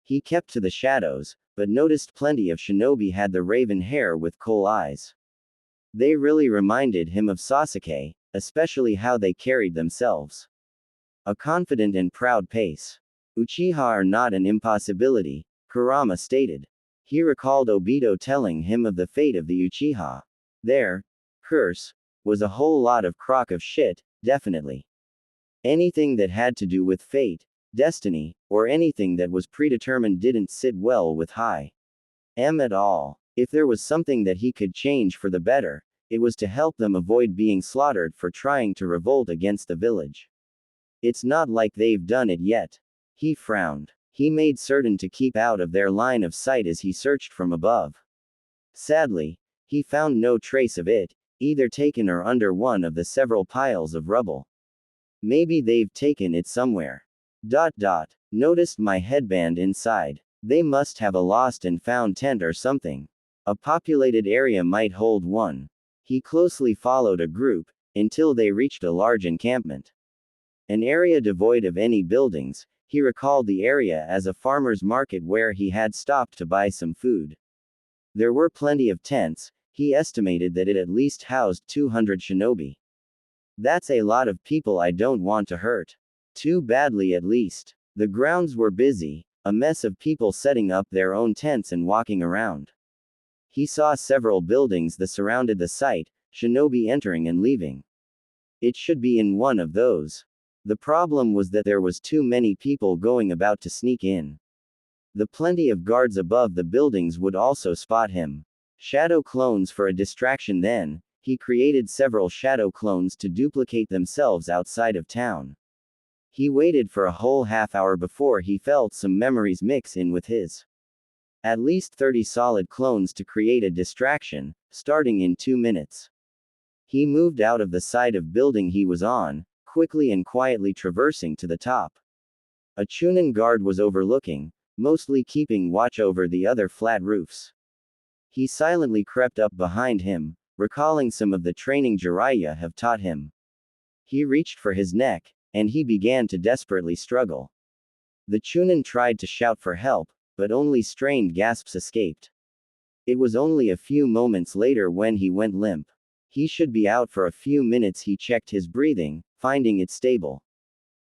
He kept to the shadows, but noticed plenty of shinobi had the raven hair with coal eyes. They really reminded him of Sasuke, especially how they carried themselves. A confident and proud pace. Uchiha are not an impossibility, Kurama stated. He recalled Obito telling him of the fate of the Uchiha. There, curse, was a whole lot of crock of shit, definitely. Anything that had to do with fate, destiny, or anything that was predetermined didn't sit well with him at all. If there was something that he could change for the better, it was to help them avoid being slaughtered for trying to revolt against the village. It's not like they've done it yet. He frowned. He made certain to keep out of their line of sight as he searched from above. Sadly, he found no trace of it, either taken or under one of the several piles of rubble. Maybe they've taken it somewhere. Noticed my headband inside. They must have a lost and found tent or something. A populated area might hold one. He closely followed a group, until they reached a large encampment. An area devoid of any buildings. He recalled the area as a farmer's market where he had stopped to buy some food. There were plenty of tents. He estimated that it at least housed 200 shinobi. That's a lot of people I don't want to hurt. Too badly at least. The grounds were busy, a mess of people setting up their own tents and walking around. He saw several buildings that surrounded the site, shinobi entering and leaving. It should be in one of those. The problem was that there was too many people going about to sneak in. The plenty of guards above the buildings would also spot him. Shadow clones for a distraction then. He created several shadow clones to duplicate themselves outside of town. He waited for a whole half-hour before he felt some memories mix in with his. At least 30 solid clones to create a distraction, starting in 2 minutes. He moved out of the side of building he was on, quickly and quietly traversing to the top. A Chunin guard was overlooking, mostly keeping watch over the other flat roofs. He silently crept up behind him, recalling some of the training Jiraiya have taught him. He reached for his neck, and he began to desperately struggle. The Chunin tried to shout for help, but only strained gasps escaped. It was only a few moments later when he went limp. He should be out for a few minutes. He checked his breathing, finding it stable.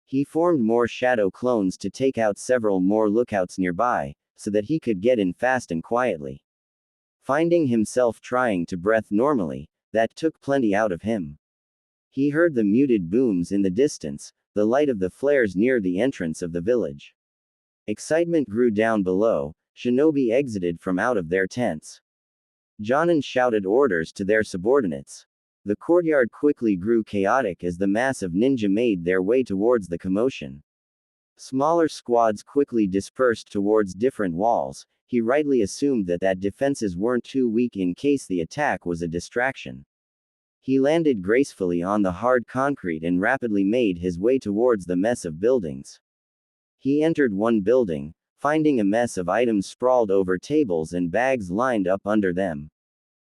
He formed more shadow clones to take out several more lookouts nearby, so that he could get in fast and quietly. Finding himself trying to breathe normally, that took plenty out of him. He heard the muted booms in the distance, the light of the flares near the entrance of the village. Excitement grew down below. Shinobi exited from out of their tents. Jonin shouted orders to their subordinates. The courtyard quickly grew chaotic as the mass of ninja made their way towards the commotion. Smaller squads quickly dispersed towards different walls. He rightly assumed that defenses weren't too weak in case the attack was a distraction. He landed gracefully on the hard concrete and rapidly made his way towards the mess of buildings. He entered one building, finding a mess of items sprawled over tables and bags lined up under them.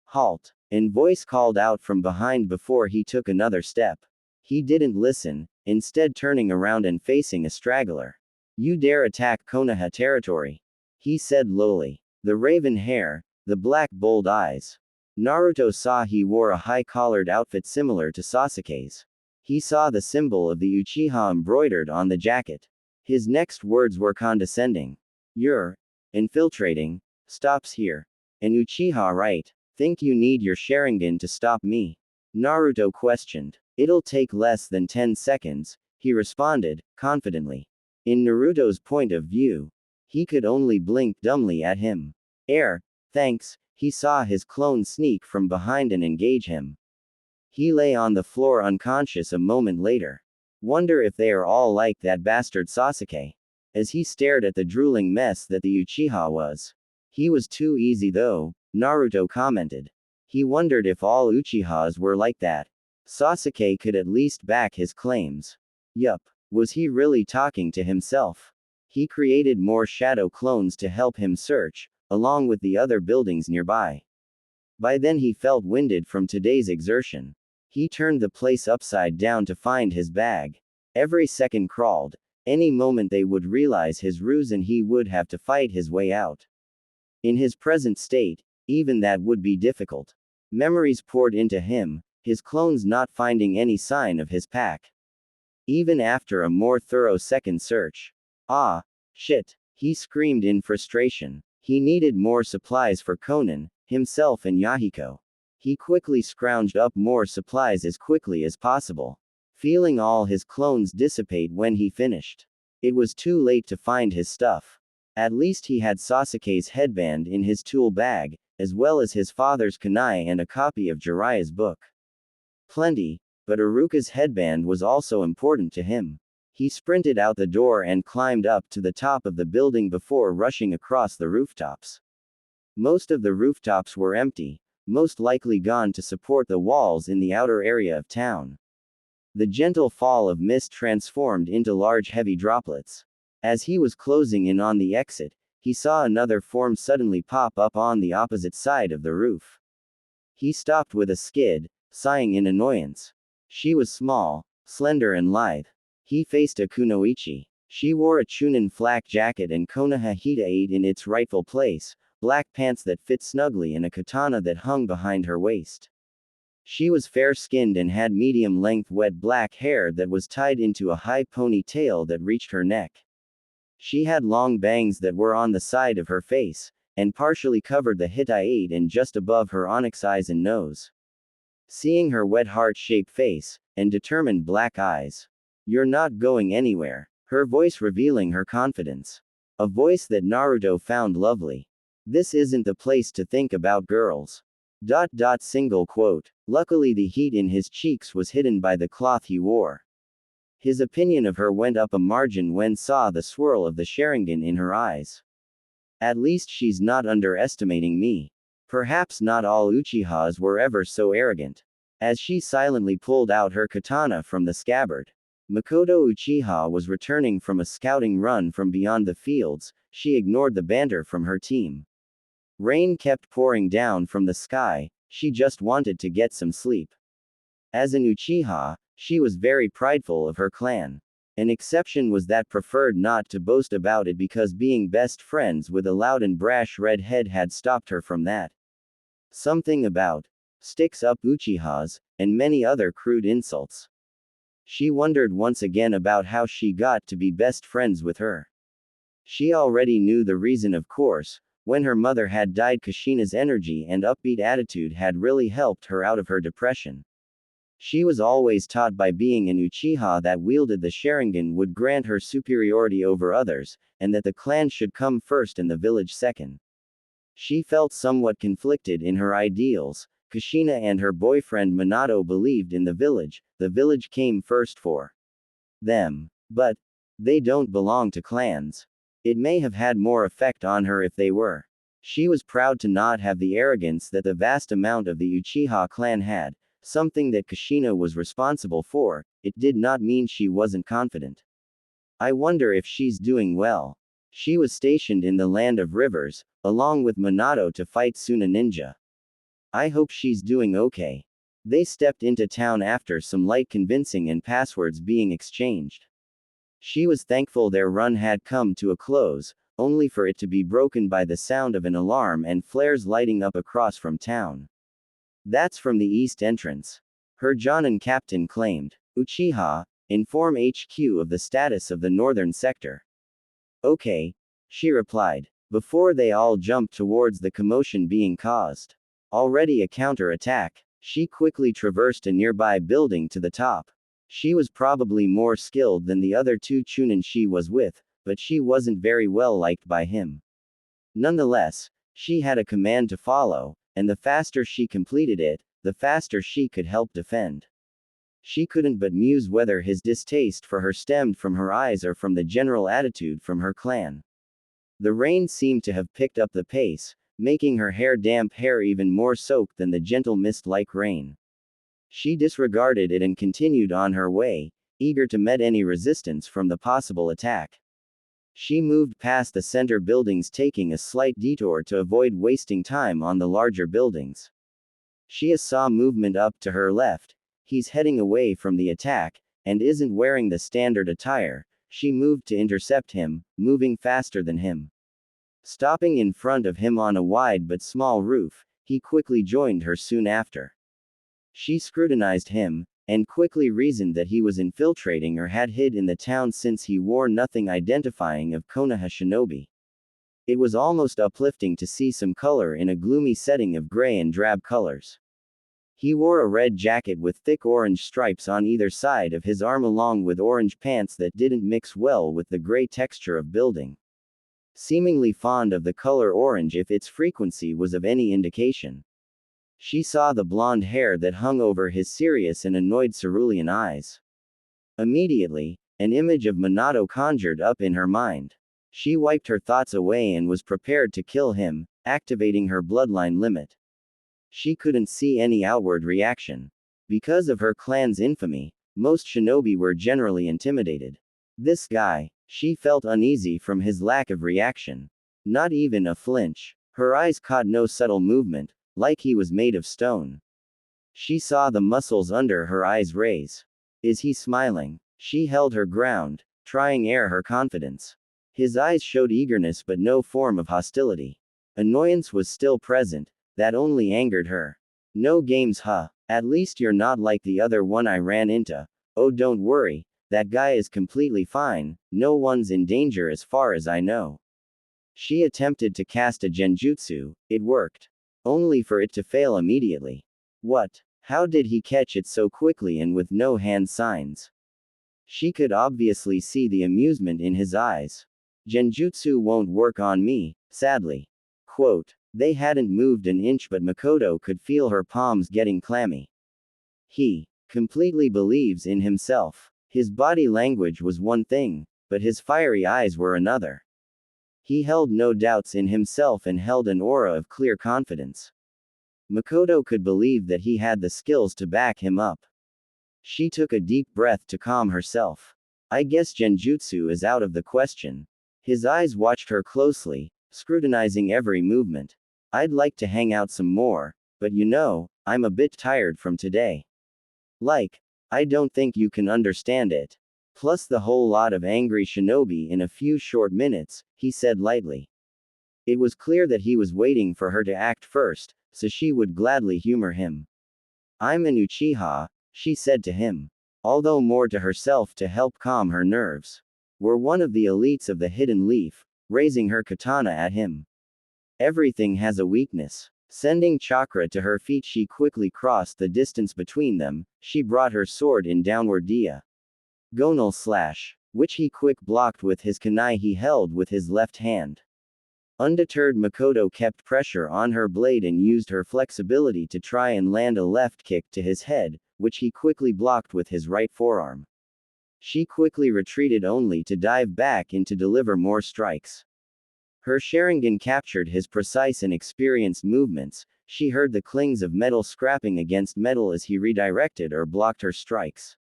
Halt! An voice called out from behind before he took another step. He didn't listen, instead turning around and facing a straggler. You dare attack Konoha territory? He said lowly. The raven hair, the black bold eyes. Naruto saw he wore a high-collared outfit similar to Sasuke's. He saw the symbol of the Uchiha embroidered on the jacket. His next words were condescending. You're infiltrating. Stops here. An Uchiha, right? Think you need your Sharingan to stop me? Naruto questioned. It'll take less than 10 seconds, he responded, confidently. In Naruto's point of view, he could only blink dumbly at him. Thanks, he saw his clone sneak from behind and engage him. He lay on the floor unconscious a moment later. Wonder if they are all like that bastard Sasuke. As he stared at the drooling mess that the Uchiha was. He was too easy though, Naruto commented. He wondered if all Uchihas were like that. Sasuke could at least back his claims. Yup, was he really talking to himself? He created more shadow clones to help him search, along with the other buildings nearby. By then he felt winded from today's exertion. He turned the place upside down to find his bag. Every second crawled. Any moment they would realize his ruse and he would have to fight his way out. In his present state, even that would be difficult. Memories poured into him, his clones not finding any sign of his pack. Even after a more thorough second search. Ah, shit, he screamed in frustration. He needed more supplies for Konan, himself and Yahiko. He quickly scrounged up more supplies as quickly as possible. Feeling all his clones dissipate when he finished. It was too late to find his stuff. At least he had Sasuke's headband in his tool bag, as well as his father's kunai and a copy of Jiraiya's book. Plenty, but Iruka's headband was also important to him. He sprinted out the door and climbed up to the top of the building before rushing across the rooftops. Most of the rooftops were empty, most likely gone to support the walls in the outer area of town. The gentle fall of mist transformed into large heavy droplets. As he was closing in on the exit, he saw another form suddenly pop up on the opposite side of the roof. He stopped with a skid, sighing in annoyance. She was small, slender and lithe. He faced a kunoichi. She wore a chunin flak jacket and konoha hita 8 in its rightful place, black pants that fit snugly and a katana that hung behind her waist. She was fair-skinned and had medium-length wet black hair that was tied into a high ponytail that reached her neck. She had long bangs that were on the side of her face, and partially covered the Hittite and just above her onyx eyes and nose. Seeing her wet heart-shaped face, and determined black eyes. "You're not going anywhere," her voice revealing her confidence. A voice that Naruto found lovely. "This isn't the place to think about girls." Single quote. Luckily the heat in his cheeks was hidden by the cloth he wore. His opinion of her went up a margin when saw the swirl of the Sharingan in her eyes. At least she's not underestimating me. Perhaps not all Uchihas were ever so arrogant. As she silently pulled out her katana from the scabbard. Mikoto Uchiha was returning from a scouting run from beyond the fields. She ignored the banter from her team. Rain kept pouring down from the sky, she just wanted to get some sleep. As an Uchiha, she was very prideful of her clan. An exception was that preferred not to boast about it because being best friends with a loud and brash redhead had stopped her from that. Something about sticks up Uchihas, and many other crude insults. She wondered once again about how she got to be best friends with her. She already knew the reason, of course. When her mother had died, Kushina's energy and upbeat attitude had really helped her out of her depression. She was always taught by being an Uchiha that wielded the Sharingan would grant her superiority over others, and that the clan should come first and the village second. She felt somewhat conflicted in her ideals. Kushina and her boyfriend Minato believed in the village came first for them. But they don't belong to clans. It may have had more effect on her if they were. She was proud to not have the arrogance that the vast amount of the Uchiha clan had, something that Kushina was responsible for. It did not mean she wasn't confident. I wonder if she's doing well. She was stationed in the Land of Rivers, along with Minato to fight Suna Ninja. I hope she's doing okay. They stepped into town after some light convincing and passwords being exchanged. She was thankful their run had come to a close, only for it to be broken by the sound of an alarm and flares lighting up across from town. "That's from the east entrance," her Jonin captain claimed. "Uchiha, inform HQ of the status of the northern sector." "Okay," she replied, before they all jumped towards the commotion being caused. Already a counter-attack. She quickly traversed a nearby building to the top. She was probably more skilled than the other two Chunin she was with, but she wasn't very well liked by him. Nonetheless, she had a command to follow, and the faster she completed it, the faster she could help defend. She couldn't but muse whether his distaste for her stemmed from her eyes or from the general attitude from her clan. The rain seemed to have picked up the pace, making her damp hair even more soaked than the gentle mist-like rain. She disregarded it and continued on her way, eager to meet any resistance from the possible attack. She moved past the center buildings, taking a slight detour to avoid wasting time on the larger buildings. She saw movement up to her left. He's heading away from the attack, and isn't wearing the standard attire. She moved to intercept him, moving faster than him. Stopping in front of him on a wide but small roof, he quickly joined her soon after. She scrutinized him, and quickly reasoned that he was infiltrating or had hid in the town since he wore nothing identifying of Konoha shinobi. It was almost uplifting to see some color in a gloomy setting of gray and drab colors. He wore a red jacket with thick orange stripes on either side of his arm along with orange pants that didn't mix well with the gray texture of building. Seemingly fond of the color orange if its frequency was of any indication. She saw the blonde hair that hung over his serious and annoyed cerulean eyes. Immediately, an image of Minato conjured up in her mind. She wiped her thoughts away and was prepared to kill him, activating her bloodline limit. She couldn't see any outward reaction. Because of her clan's infamy, most shinobi were generally intimidated. This guy, she felt uneasy from his lack of reaction. Not even a flinch. Her eyes caught no subtle movement, like he was made of stone. She saw the muscles under her eyes raise. Is he smiling? She held her ground, trying air her confidence. His eyes showed eagerness but no form of hostility. Annoyance was still present, that only angered her. No games, huh? At least you're not like the other one I ran into. Oh, don't worry, that guy is completely fine, no one's in danger as far as I know. She attempted to cast a genjutsu, it worked. Only for it to fail immediately. What? How did he catch it so quickly and with no hand signs? She could obviously see the amusement in his eyes. Genjutsu won't work on me, sadly. Quote. They hadn't moved an inch but Mikoto could feel her palms getting clammy. He completely believes in himself. His body language was one thing, but his fiery eyes were another. He held no doubts in himself and held an aura of clear confidence. Mikoto could believe that he had the skills to back him up. She took a deep breath to calm herself. I guess genjutsu is out of the question. His eyes watched her closely, scrutinizing every movement. I'd like to hang out some more, but you know, I'm a bit tired from today. I don't think you can understand it. Plus the whole lot of angry shinobi in a few short minutes, he said lightly. It was clear that he was waiting for her to act first, so she would gladly humor him. I'm an Uchiha, she said to him. Although more to herself to help calm her nerves. We're one of the elites of the Hidden Leaf, raising her katana at him. Everything has a weakness. Sending chakra to her feet, she quickly crossed the distance between them. She brought her sword in downward diagonal slash, which he quick blocked with his kunai he held with his left hand. Undeterred, Mikoto kept pressure on her blade and used her flexibility to try and land a left kick to his head, which he quickly blocked with his right forearm. She quickly retreated only to dive back in to deliver more strikes. Her Sharingan captured his precise and experienced movements. She heard the clings of metal scrapping against metal as he redirected or blocked her strikes.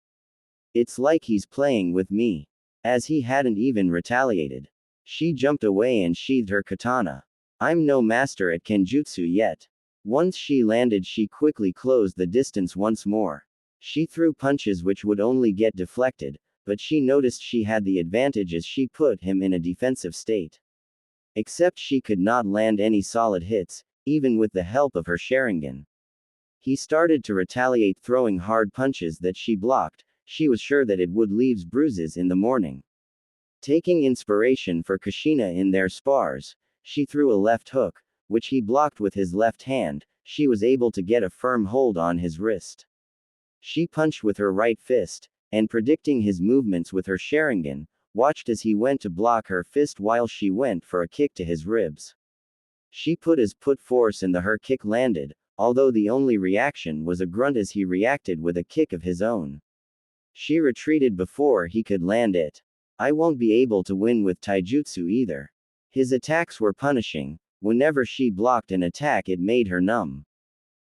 It's like he's playing with me. As he hadn't even retaliated. She jumped away and sheathed her katana. I'm no master at kenjutsu yet. Once she landed, she quickly closed the distance once more. She threw punches which would only get deflected, but she noticed she had the advantage as she put him in a defensive state. Except she could not land any solid hits, even with the help of her Sharingan. He started to retaliate, throwing hard punches that she blocked. She was sure that it would leave bruises in the morning. Taking inspiration for Kushina in their spars, she threw a left hook, which he blocked with his left hand. She was able to get a firm hold on his wrist. She punched with her right fist, and predicting his movements with her Sharingan, watched as he went to block her fist while she went for a kick to his ribs. She put his foot force and her kick landed, although the only reaction was a grunt as he reacted with a kick of his own. She retreated before he could land it. I won't be able to win with taijutsu either. His attacks were punishing. Whenever she blocked an attack, it made her numb.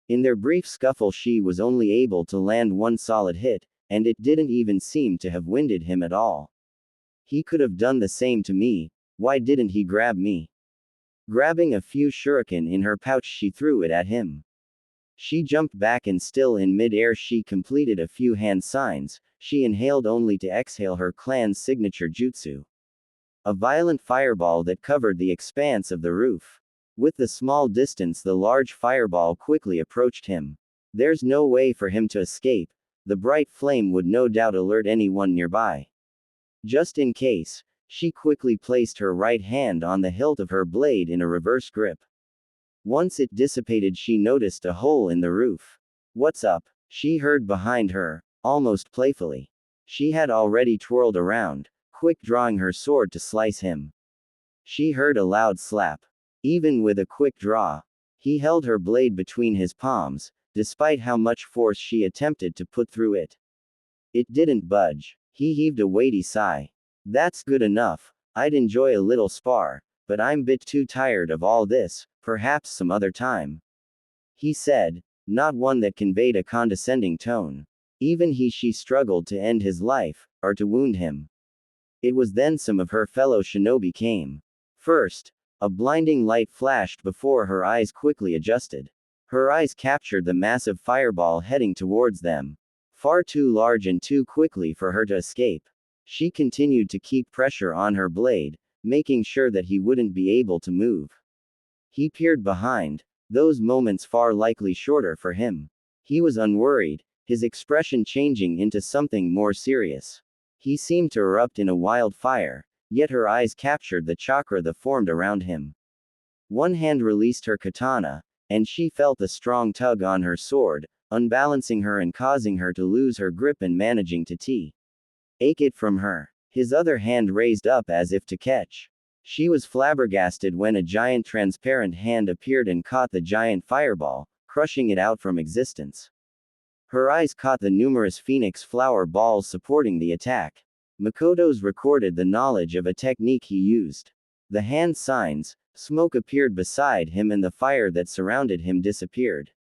In their brief scuffle, she was only able to land one solid hit, and it didn't even seem to have winded him at all. He could have done the same to me. Why didn't he grab me? Grabbing a few shuriken in her pouch, she threw it at him. She jumped back and still in mid-air she completed a few hand signs. She inhaled only to exhale her clan's signature jutsu. A violent fireball that covered the expanse of the roof. With the small distance, the large fireball quickly approached him. There's no way for him to escape. The bright flame would no doubt alert anyone nearby. Just in case, she quickly placed her right hand on the hilt of her blade in a reverse grip. Once it dissipated, she noticed a hole in the roof. What's up? She heard behind her, almost playfully. She had already twirled around, quick drawing her sword to slice him. She heard a loud slap. Even with a quick draw, he held her blade between his palms, despite how much force she attempted to put through it. It didn't budge. He heaved a weighty sigh. That's good enough. I'd enjoy a little spar, but I'm a bit too tired of all this, perhaps some other time. He said, not one that conveyed a condescending tone. Even she struggled to end his life, or to wound him. It was then some of her fellow shinobi came. First, a blinding light flashed before her eyes quickly adjusted. Her eyes captured the massive fireball heading towards them. Far too large and too quickly for her to escape. She continued to keep pressure on her blade, making sure that he wouldn't be able to move. He peered behind, those moments far likely shorter for him. He was unworried, his expression changing into something more serious. He seemed to erupt in a wildfire, yet her eyes captured the chakra that formed around him. One hand released her katana, and she felt a strong tug on her sword, unbalancing her and causing her to lose her grip and managing to take it from her. His other hand raised up as if to catch. She was flabbergasted when a giant transparent hand appeared and caught the giant fireball, crushing it out from existence. Her eyes caught the numerous phoenix flower balls supporting the attack. Mikoto's recorded the knowledge of a technique he used. The hand signs, smoke appeared beside him and the fire that surrounded him disappeared.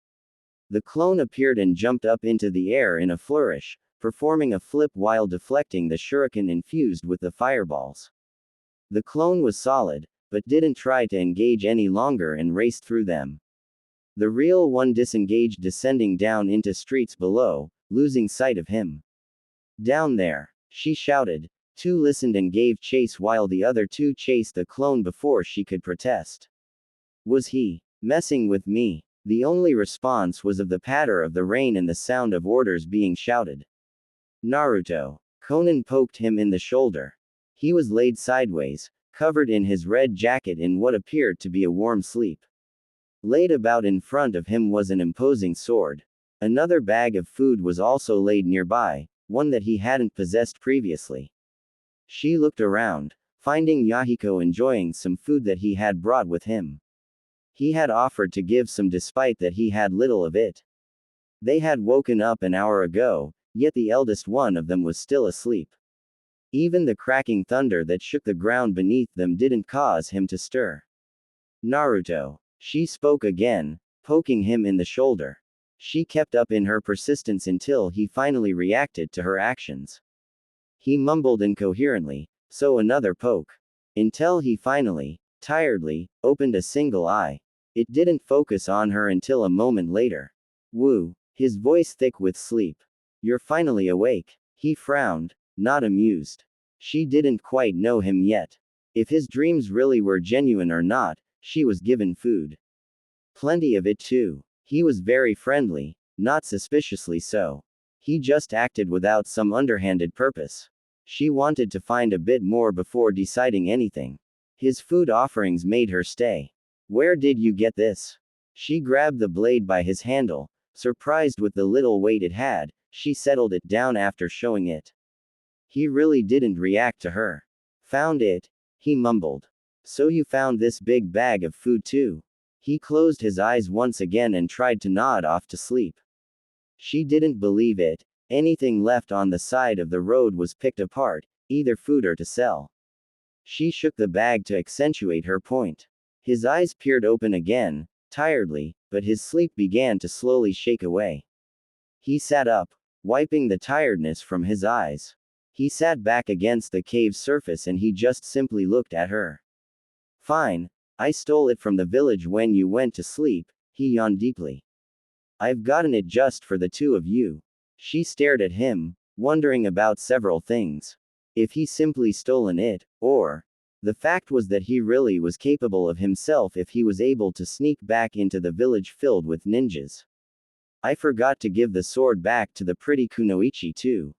The clone appeared and jumped up into the air in a flourish, performing a flip while deflecting the shuriken infused with the fireballs. The clone was solid, but didn't try to engage any longer and raced through them. The real one disengaged, descending down into streets below, losing sight of him. Down there, she shouted. Two listened and gave chase while the other two chased the clone before she could protest. Was he messing with me? The only response was of the patter of the rain and the sound of orders being shouted. Naruto. Konan poked him in the shoulder. He was laid sideways, covered in his red jacket in what appeared to be a warm sleep. Laid about in front of him was an imposing sword. Another bag of food was also laid nearby, one that he hadn't possessed previously. She looked around, finding Yahiko enjoying some food that he had brought with him. He had offered to give some despite that he had little of it. They had woken up an hour ago, yet the eldest one of them was still asleep. Even the cracking thunder that shook the ground beneath them didn't cause him to stir. Naruto. She spoke again, poking him in the shoulder. She kept up in her persistence until he finally reacted to her actions. He mumbled incoherently, so another poke. Until he finally, tiredly, opened a single eye. It didn't focus on her until a moment later. Woo, his voice thick with sleep. You're finally awake. He frowned, not amused. She didn't quite know him yet. If his dreams really were genuine or not, she was given food. Plenty of it too. He was very friendly, not suspiciously so. He just acted without some underhanded purpose. She wanted to find a bit more before deciding anything. His food offerings made her stay. Where did you get this? She grabbed the blade by his handle, surprised with the little weight it had. She settled it down after showing it. He really didn't react to her. Found it? He mumbled. So you found this big bag of food too? He closed his eyes once again and tried to nod off to sleep. She didn't believe it. Anything left on the side of the road was picked apart, either food or to sell. She shook the bag to accentuate her point. His eyes peered open again, tiredly, but his sleep began to slowly shake away. He sat up, wiping the tiredness from his eyes. He sat back against the cave's surface and he just simply looked at her. Fine. I stole it from the village when you went to sleep. He yawned deeply. I've gotten it just for the two of you. She stared at him, wondering about several things. If he simply stolen it, or the fact was that he really was capable of himself if he was able to sneak back into the village filled with ninjas. I forgot to give the sword back to the pretty kunoichi too.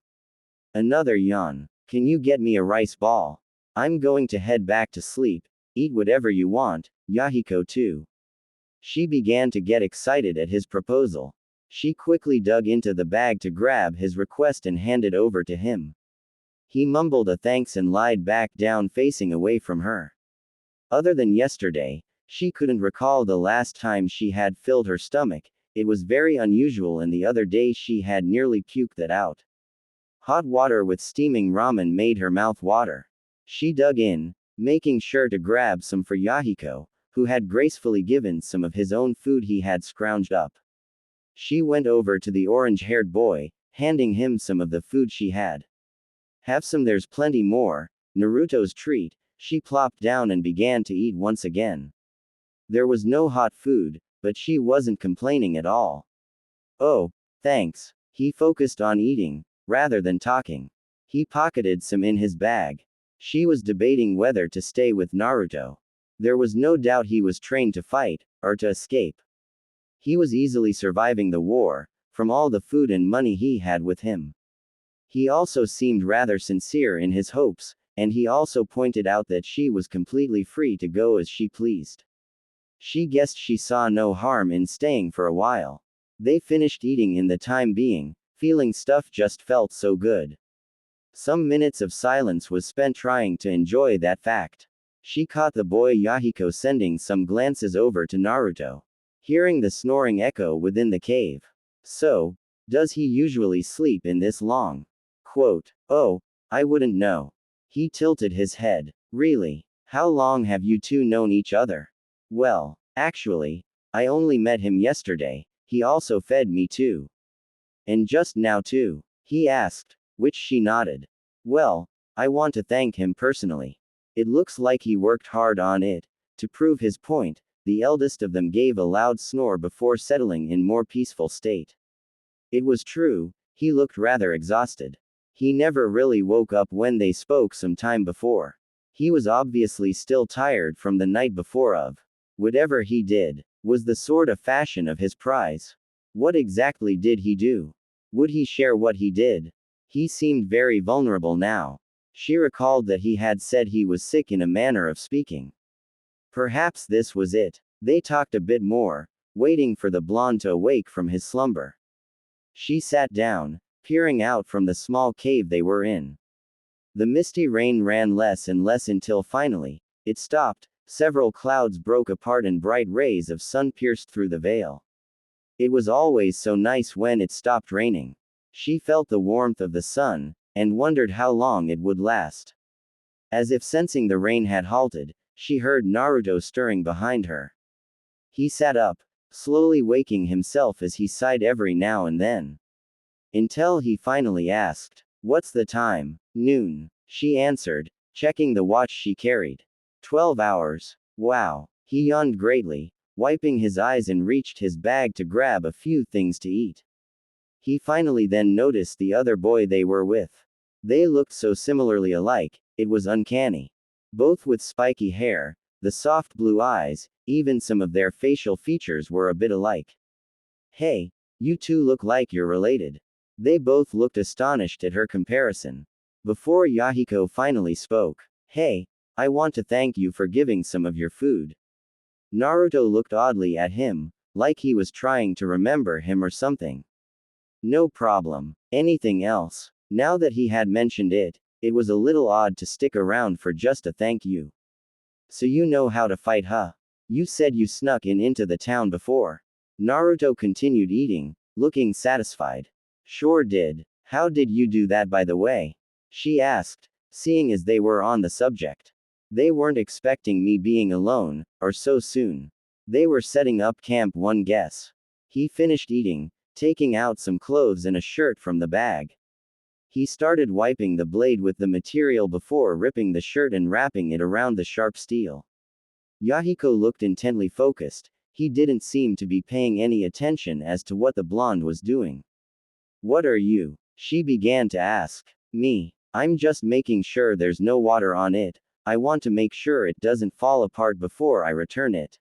Another yawn. Can you get me a rice ball? I'm going to head back to sleep. Eat whatever you want, Yahiko too. She began to get excited at his proposal. She quickly dug into the bag to grab his request and hand it over to him. He mumbled a thanks and lied back down facing away from her. Other than yesterday, she couldn't recall the last time she had filled her stomach. It was very unusual and the other day she had nearly puked that out. Hot water with steaming ramen made her mouth water. She dug in, making sure to grab some for Yahiko, who had gracefully given some of his own food he had scrounged up. She went over to the orange-haired boy, handing him some of the food she had. Have some, there's plenty more. Naruto's treat. She plopped down and began to eat once again. There was no hot food, but she wasn't complaining at all. Oh, thanks. He focused on eating, rather than talking. He pocketed some in his bag. She was debating whether to stay with Naruto. There was no doubt he was trained to fight, or to escape. He was easily surviving the war, from all the food and money he had with him. He also seemed rather sincere in his hopes, and he also pointed out that she was completely free to go as she pleased. She guessed she saw no harm in staying for a while. They finished eating in the time being, feeling stuff just felt so good. Some minutes of silence was spent trying to enjoy that fact. She caught the boy Yahiko sending some glances over to Naruto. Hearing the snoring echo within the cave. So, does he usually sleep in this long? Quote, oh, I wouldn't know. He tilted his head. Really? How long have you two known each other? Well, actually, I only met him yesterday. He also fed me too. And just now too? He asked, which she nodded. Well, I want to thank him personally. It looks like he worked hard on it. To prove his point, the eldest of them gave a loud snore before settling in more peaceful state. It was true, he looked rather exhausted. He never really woke up when they spoke some time before. He was obviously still tired from the night before of. Whatever he did, was the sort of fashion of his prize. What exactly did he do? Would he share what he did? He seemed very vulnerable now. She recalled that he had said he was sick in a manner of speaking. Perhaps this was it. They talked a bit more, waiting for the blonde to awake from his slumber. She sat down, peering out from the small cave they were in. The misty rain ran less and less until finally, it stopped. Several clouds broke apart and bright rays of sun pierced through the veil. It was always so nice when it stopped raining. She felt the warmth of the sun, and wondered how long it would last. As if sensing the rain had halted, she heard Naruto stirring behind her. He sat up, slowly waking himself as he sighed every now and then. Until he finally asked, what's the time? Noon. She answered, checking the watch she carried. 12 hours. Wow. He yawned greatly, wiping his eyes and reached his bag to grab a few things to eat. He finally then noticed the other boy they were with. They looked so similarly alike, it was uncanny. Both with spiky hair, the soft blue eyes, even some of their facial features were a bit alike. Hey, you two look like you're related. They both looked astonished at her comparison. Before Yahiko finally spoke, hey, I want to thank you for giving some of your food. Naruto looked oddly at him, like he was trying to remember him or something. No problem. Anything else? Now that he had mentioned it, it was a little odd to stick around for just a thank you. So you know how to fight, huh? You said you snuck into the town before. Naruto continued eating, looking satisfied. Sure did. How did you do that, by the way? She asked, seeing as they were on the subject. They weren't expecting me being alone, or so soon. They were setting up camp, one guess. He finished eating, taking out some clothes and a shirt from the bag. He started wiping the blade with the material before ripping the shirt and wrapping it around the sharp steel. Yahiko looked intently focused. He didn't seem to be paying any attention as to what the blonde was doing. What are you? She began to ask. Me. I'm just making sure there's no water on it. I want to make sure it doesn't fall apart before I return it.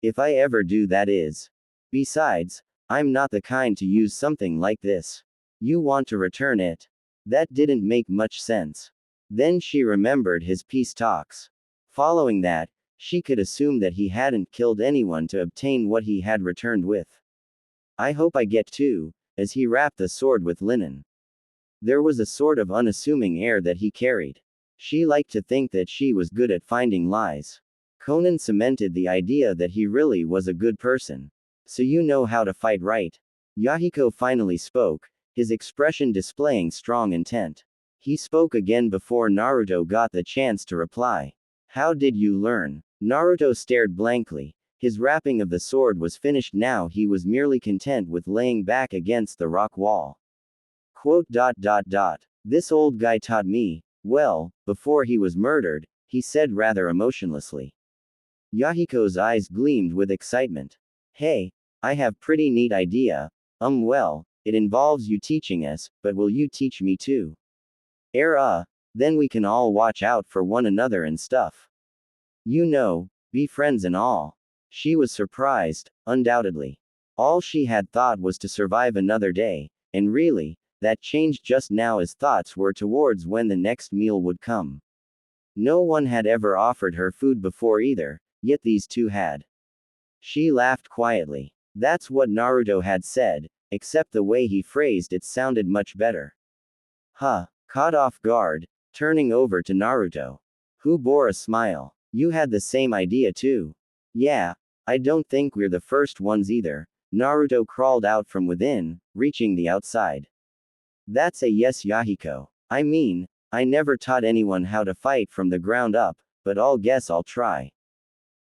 If I ever do, that is. Besides, I'm not the kind to use something like this. You want to return it? That didn't make much sense. Then she remembered his peace talks. Following that, she could assume that he hadn't killed anyone to obtain what he had returned with. I hope I get to, as he wrapped the sword with linen. There was a sort of unassuming air that he carried. She liked to think that she was good at finding lies. Konan cemented the idea that he really was a good person. So you know how to fight, right? Yahiko finally spoke, his expression displaying strong intent. He spoke again before Naruto got the chance to reply. How did you learn? Naruto stared blankly. His wrapping of the sword was finished now. He was merely content with laying back against the rock wall. Quote. This old guy taught me, well, before he was murdered, he said rather emotionlessly. Yahiko's eyes gleamed with excitement. Hey, I have pretty neat idea. Well, it involves you teaching us, but will you teach me too? Then we can all watch out for one another and stuff. You know, be friends and all. She was surprised, undoubtedly. All she had thought was to survive another day, and really, that changed just now as thoughts were towards when the next meal would come. No one had ever offered her food before either, yet these two had. She laughed quietly. That's what Naruto had said, except the way he phrased it sounded much better. Huh, caught off guard, turning over to Naruto, who bore a smile. You had the same idea too. Yeah, I don't think we're the first ones either. Naruto crawled out from within, reaching the outside. That's a yes, Yahiko. I mean, I never taught anyone how to fight from the ground up, but I'll guess I'll try.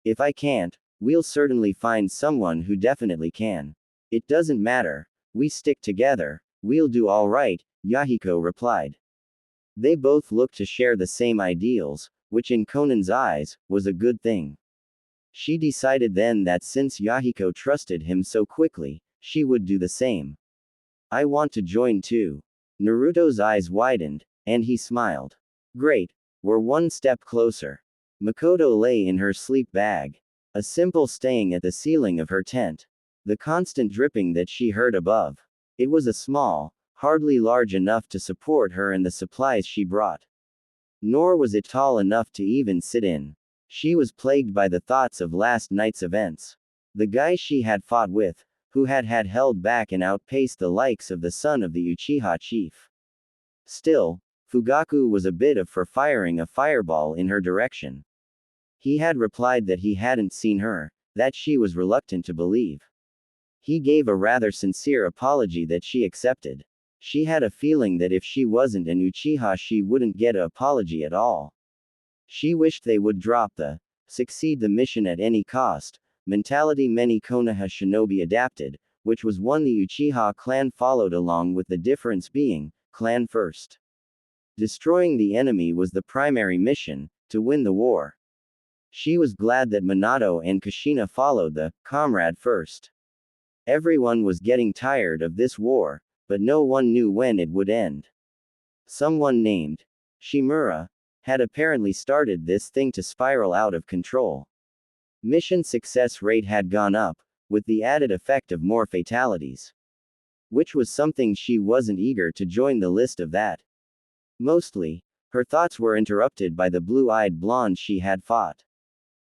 If I can't, we'll certainly find someone who definitely can. It doesn't matter. We stick together. We'll do all right, Yahiko replied. They both looked to share the same ideals, which in Konan's eyes, was a good thing. She decided then that since Yahiko trusted him so quickly, she would do the same. I want to join too. Naruto's eyes widened, and he smiled. Great, we're one step closer. Mikoto lay in her sleep bag. A simple staying at the ceiling of her tent. The constant dripping that she heard above. It was a small, hardly large enough to support her and the supplies she brought. Nor was it tall enough to even sit in. She was plagued by the thoughts of last night's events. The guy she had fought with, who had held back and outpaced the likes of the son of the Uchiha chief. Still, Fugaku was a bit of for firing a fireball in her direction. He had replied that he hadn't seen her, that she was reluctant to believe. He gave a rather sincere apology that she accepted. She had a feeling that if she wasn't an Uchiha she wouldn't get an apology at all. She wished they would drop the succeed the mission at any cost mentality many Konoha shinobi adapted, which was one the Uchiha clan followed, along with the difference being, clan first. Destroying the enemy was the primary mission, to win the war. She was glad that Minato and Kushina followed the comrade first. Everyone was getting tired of this war, but no one knew when it would end. Someone named Shimura had apparently started this thing to spiral out of control. Mission success rate had gone up, with the added effect of more fatalities. Which was something she wasn't eager to join the list of that. Mostly, her thoughts were interrupted by the blue-eyed blonde she had fought.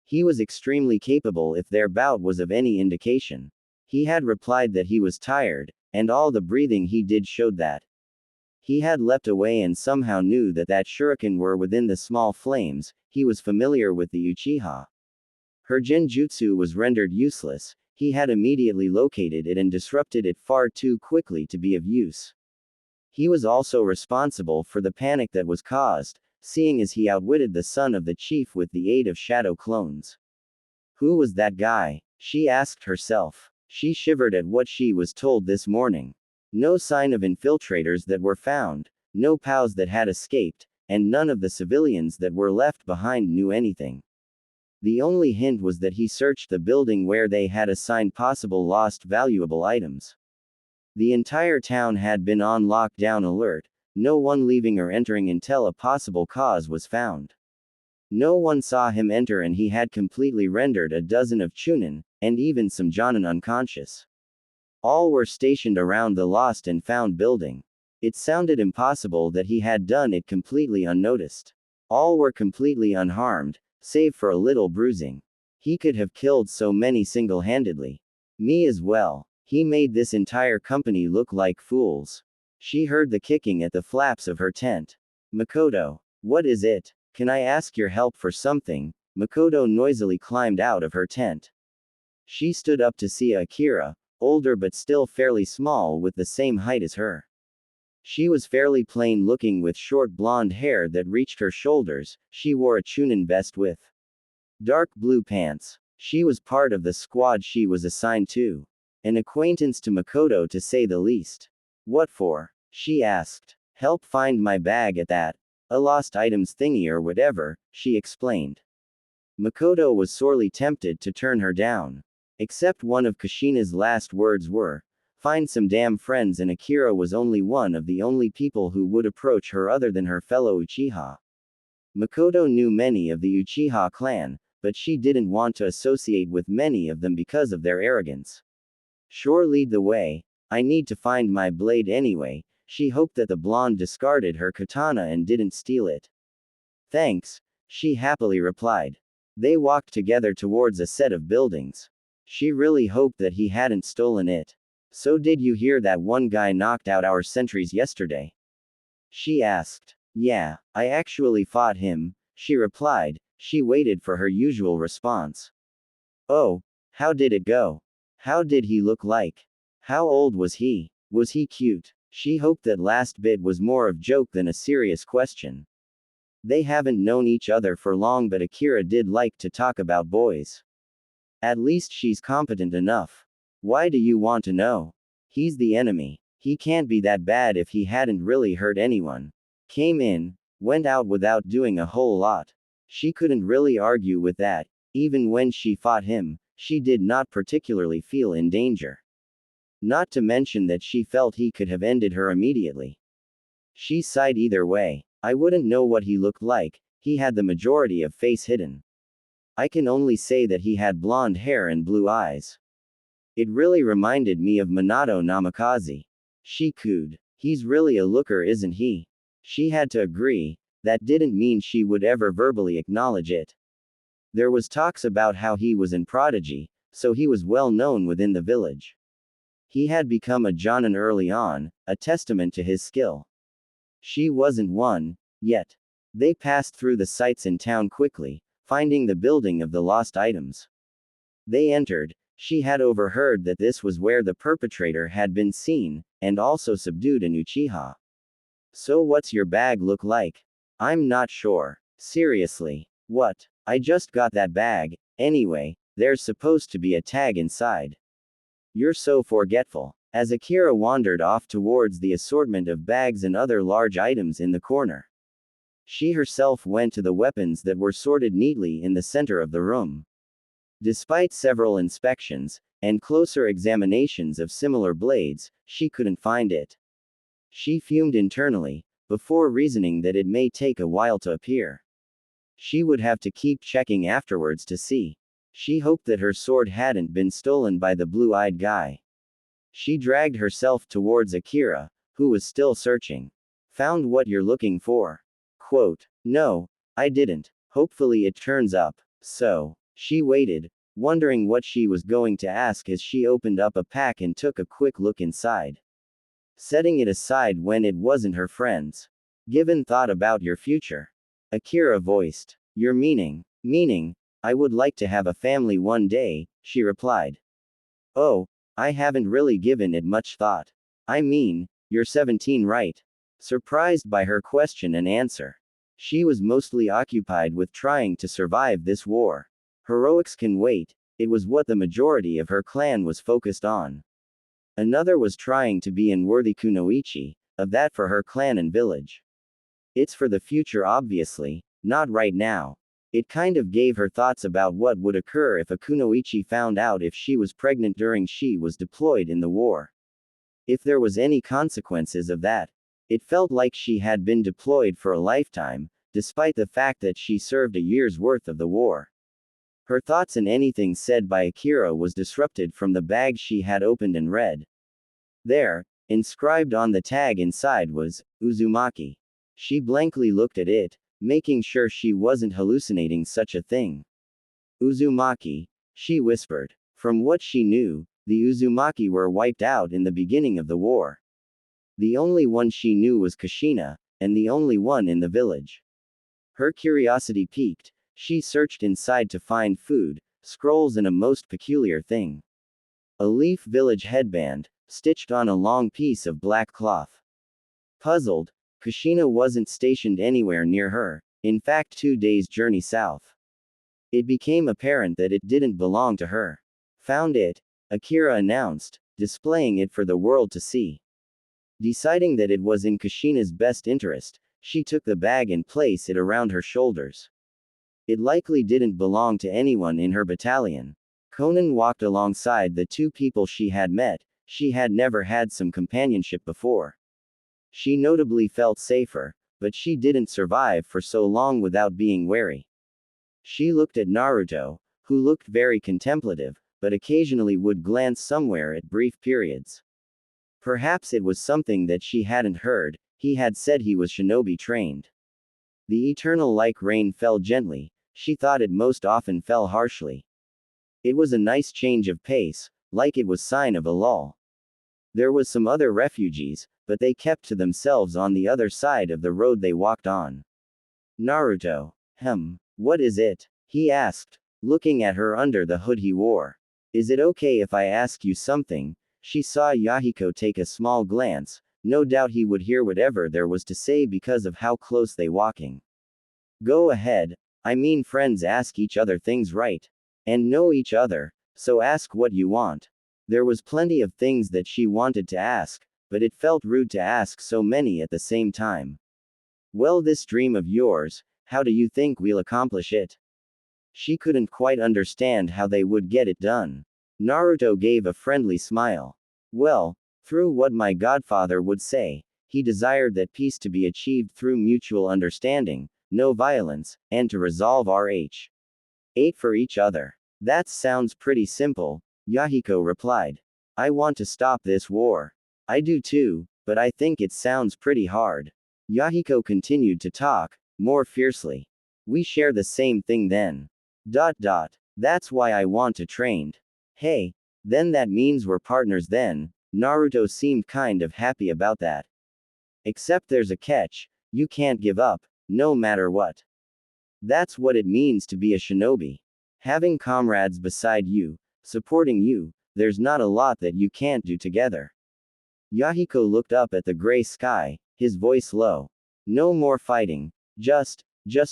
He was extremely capable if their bout was of any indication. He had replied that he was tired, and all the breathing he did showed that. He had leapt away and somehow knew that shuriken were within the small flames. He was familiar with the Uchiha. Her genjutsu was rendered useless. He had immediately located it and disrupted it far too quickly to be of use. He was also responsible for the panic that was caused, seeing as he outwitted the son of the chief with the aid of shadow clones. Who was that guy? She asked herself. She shivered at what she was told this morning. No sign of infiltrators that were found, no POWs that had escaped, and none of the civilians that were left behind knew anything. The only hint was that he searched the building where they had assigned possible lost valuable items. The entire town had been on lockdown alert, no one leaving or entering until a possible cause was found. No one saw him enter and he had completely rendered a dozen of Chunin, and even some Jonin unconscious. All were stationed around the lost and found building. It sounded impossible that he had done it completely unnoticed. All were completely unharmed, save for a little bruising. He could have killed so many single-handedly. Me as well. He made this entire company look like fools. She heard the kicking at the flaps of her tent. Mikoto. What is it? Can I ask your help for something? Mikoto noisily climbed out of her tent. She stood up to see Akira, older but still fairly small, with the same height as her. She was fairly plain looking with short blonde hair that reached her shoulders. She wore a Chunin vest with dark blue pants. She was part of the squad she was assigned to. An acquaintance to Mikoto to say the least. What for? She asked. Help find my bag at that a lost items thingy or whatever, she explained. Mikoto was sorely tempted to turn her down. Except one of Kushina's last words were, "Find some damn friends," and Akira was only one of the only people who would approach her other than her fellow Uchiha. Mikoto knew many of the Uchiha clan, but she didn't want to associate with many of them because of their arrogance. "Sure, lead the way. I need to find my blade anyway." She hoped that the blonde discarded her katana and didn't steal it. "Thanks," she happily replied. They walked together towards a set of buildings. She really hoped that he hadn't stolen it. "So did you hear that one guy knocked out our sentries yesterday?" she asked. "Yeah, I actually fought him," she replied. She waited for her usual response. "Oh, how did it go? How did he look like? How old was he? Was he cute?" She hoped that last bit was more of joke than a serious question. They haven't known each other for long, but Akira did like to talk about boys. "At least she's competent enough. Why do you want to know? He's the enemy. He can't be that bad if he hadn't really hurt anyone. Came in, went out without doing a whole lot." She couldn't really argue with that. Even when she fought him, she did not particularly feel in danger. Not to mention that she felt he could have ended her immediately. She sighed either way. "I wouldn't know what he looked like, he had the majority of face hidden. I can only say that he had blonde hair and blue eyes. It really reminded me of Minato Namikaze." She cooed. "He's really a looker, isn't he?" She had to agree. That didn't mean she would ever verbally acknowledge it. There was talks about how he was an prodigy, so he was well known within the village. He had become a Jonin early on, a testament to his skill. She wasn't one, yet. They passed through the sights in town quickly, finding the building of the lost items. They entered. She had overheard that this was where the perpetrator had been seen, and also subdued an Uchiha. "So what's your bag look like?" "I'm not sure. Seriously. What? I just got that bag. Anyway, there's supposed to be a tag inside." "You're so forgetful." As Akira wandered off towards the assortment of bags and other large items in the corner, she herself went to the weapons that were sorted neatly in the center of the room. Despite several inspections, and closer examinations of similar blades, she couldn't find it. She fumed internally, before reasoning that it may take a while to appear. She would have to keep checking afterwards to see. She hoped that her sword hadn't been stolen by the blue-eyed guy. She dragged herself towards Akira, who was still searching. "Found what you're looking for?" Quote, "No, I didn't. Hopefully it turns up." So, she waited, wondering what she was going to ask as she opened up a pack and took a quick look inside. Setting it aside when it wasn't her friend's. "Given thought about your future?" Akira voiced. "Your meaning?" "Meaning? I would like to have a family one day," she replied. "Oh, I haven't really given it much thought. I mean, you're 17, right?" Surprised by her question and answer. She was mostly occupied with trying to survive this war. Heroics can wait. It was what the majority of her clan was focused on. Another was trying to be in worthy kunoichi, of that for her clan and village. It's for the future, obviously, not right now. It kind of gave her thoughts about what would occur if a kunoichi found out if she was pregnant during she was deployed in the war. If there was any consequences of that. It felt like she had been deployed for a lifetime, despite the fact that she served a year's worth of the war. Her thoughts and anything said by Akira was disrupted from the bag she had opened and read. There, inscribed on the tag inside was, Uzumaki. She blankly looked at it, making sure she wasn't hallucinating such a thing. "Uzumaki," she whispered. From what she knew, the Uzumaki were wiped out in the beginning of the war. The only one she knew was Kushina, and the only one in the village. Her curiosity piqued. She searched inside to find food, scrolls, and a most peculiar thing. A leaf village headband, stitched on a long piece of black cloth. Puzzled, Kushina wasn't stationed anywhere near her, in fact 2 days' journey south. It became apparent that it didn't belong to her. "Found it," Akira announced, displaying it for the world to see. Deciding that it was in Kushina's best interest, she took the bag and placed it around her shoulders. It likely didn't belong to anyone in her battalion. Konan walked alongside the two people she had met. She had never had some companionship before. She notably felt safer, but she didn't survive for so long without being wary. She looked at Naruto, who looked very contemplative, but occasionally would glance somewhere at brief periods. Perhaps it was something that she hadn't heard. He had said he was shinobi trained. The eternal like rain fell gently. She thought it most often fell harshly. It was a nice change of pace, like it was sign of a lull. There was some other refugees, but they kept to themselves on the other side of the road they walked on. Naruto. What is it? He asked, looking at her under the hood he wore. Is it okay if I ask you something? She saw Yahiko take a small glance. No doubt he would hear whatever there was to say because of how close they walking. Go ahead. I mean, friends ask each other things, right? And know each other, so ask what you want. There was plenty of things that she wanted to ask, but it felt rude to ask so many at the same time. Well, this dream of yours, how do you think we'll accomplish it? She couldn't quite understand how they would get it done. Naruto gave a friendly smile. Well, through what my godfather would say, he desired that peace to be achieved through mutual understanding, no violence, and to resolve Ate for each other. That sounds pretty simple, Yahiko replied. I want to stop this war. I do too, but I think it sounds pretty hard. Yahiko continued to talk, more fiercely. We share the same thing then. That's why I want to train. Hey, then that means we're partners then. Naruto seemed kind of happy about that. Except there's a catch, you can't give up, no matter what. That's what it means to be a shinobi. Having comrades beside you, supporting you, there's not a lot that you can't do together. Yahiko looked up at the gray sky, his voice low. No more fighting, just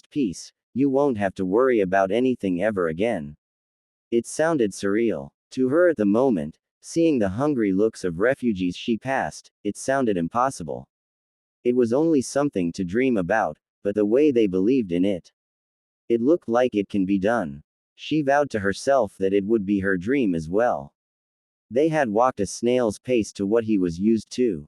peace. You won't have to worry about anything ever again. It sounded surreal. To her at the moment, seeing the hungry looks of refugees she passed, it sounded impossible. It was only something to dream about, but the way they believed in it. It looked like it can be done. She vowed to herself that it would be her dream as well. They had walked a snail's pace to what he was used to.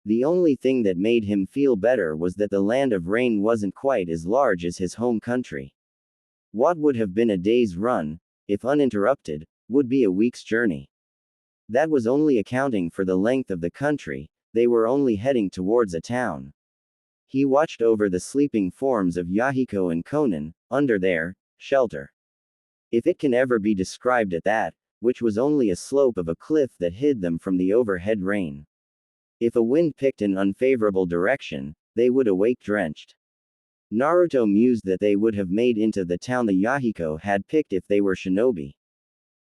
The only thing that made him feel better was that the land of rain wasn't quite as large as his home country. What would have been a day's run, if uninterrupted, would be a week's journey. That was only accounting for the length of the country. They were only heading towards a town. He watched over the sleeping forms of Yahiko and Konan, under their shelter. If it can ever be described at that, which was only a slope of a cliff that hid them from the overhead rain. If a wind picked an unfavorable direction, they would awake drenched. Naruto mused that they would have made into the town the Yahiko had picked if they were shinobi.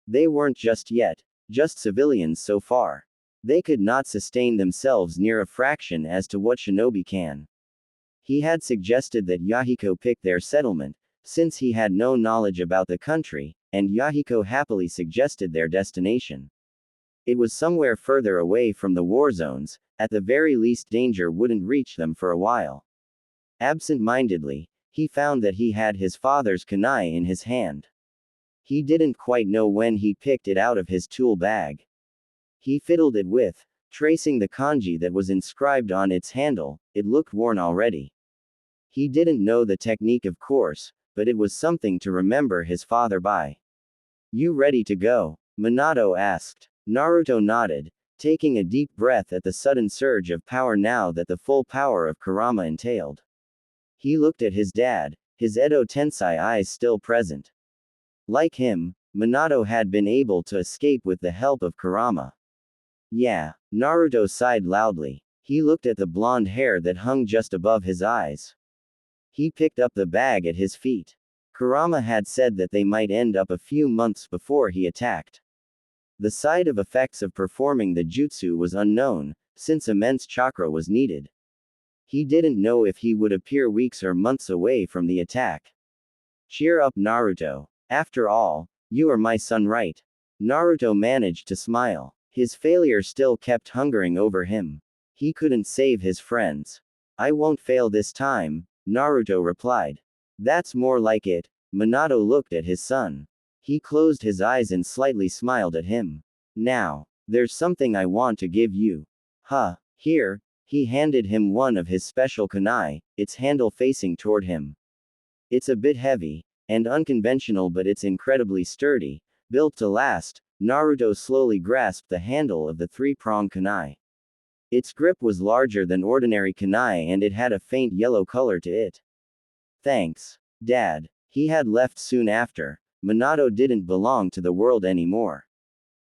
They weren't just yet, just civilians so far. They could not sustain themselves near a fraction as to what shinobi can. He had suggested that Yahiko pick their settlement, since he had no knowledge about the country, and Yahiko happily suggested their destination. It was somewhere further away from the war zones, at the very least danger wouldn't reach them for a while. Absent-mindedly, he found that he had his father's kunai in his hand. He didn't quite know when he picked it out of his tool bag. He fiddled it with, tracing the kanji that was inscribed on its handle. It looked worn already. He didn't know the technique, of course, but it was something to remember his father by. You ready to go? Minato asked. Naruto nodded, taking a deep breath at the sudden surge of power now that the full power of Kurama entailed. He looked at his dad, his Edo Tensei eyes still present. Like him, Minato had been able to escape with the help of Kurama. Yeah, Naruto sighed loudly. He looked at the blonde hair that hung just above his eyes. He picked up the bag at his feet. Kurama had said that they might end up a few months before he attacked. The side of effects of performing the jutsu was unknown, since immense chakra was needed. He didn't know if he would appear weeks or months away from the attack. Cheer up, Naruto. After all, you are my son, right? Naruto managed to smile. His failure still kept hungering over him. He couldn't save his friends. I won't fail this time, Naruto replied. That's more like it. Minato looked at his son. He closed his eyes and slightly smiled at him. Now, there's something I want to give you. Huh, here. He handed him one of his special kunai, its handle facing toward him. It's a bit heavy, and unconventional, but it's incredibly sturdy, built to last. Naruto slowly grasped the handle of the three-pronged kunai. Its grip was larger than ordinary kunai and it had a faint yellow color to it. Thanks, Dad. He had left soon after. Minato didn't belong to the world anymore.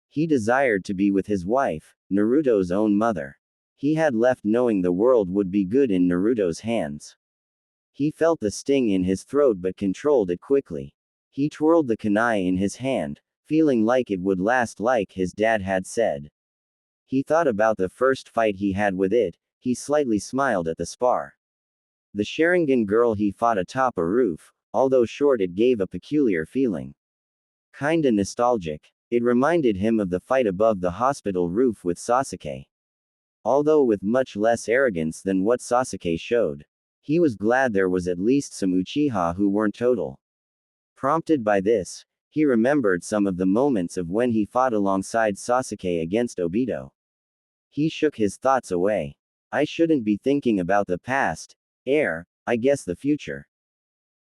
He desired to be with his wife, Naruto's own mother. He had left knowing the world would be good in Naruto's hands. He felt the sting in his throat but controlled it quickly. He twirled the kunai in his hand, feeling like it would last like his dad had said. He thought about the first fight he had with it. He slightly smiled at the spar. The Sharingan girl he fought atop a roof, although short it gave a peculiar feeling. Kinda nostalgic. It reminded him of the fight above the hospital roof with Sasuke. Although with much less arrogance than what Sasuke showed. He was glad there was at least some Uchiha who weren't total. Prompted by this, he remembered some of the moments of when he fought alongside Sasuke against Obito. He shook his thoughts away. I shouldn't be thinking about the past. I guess the future.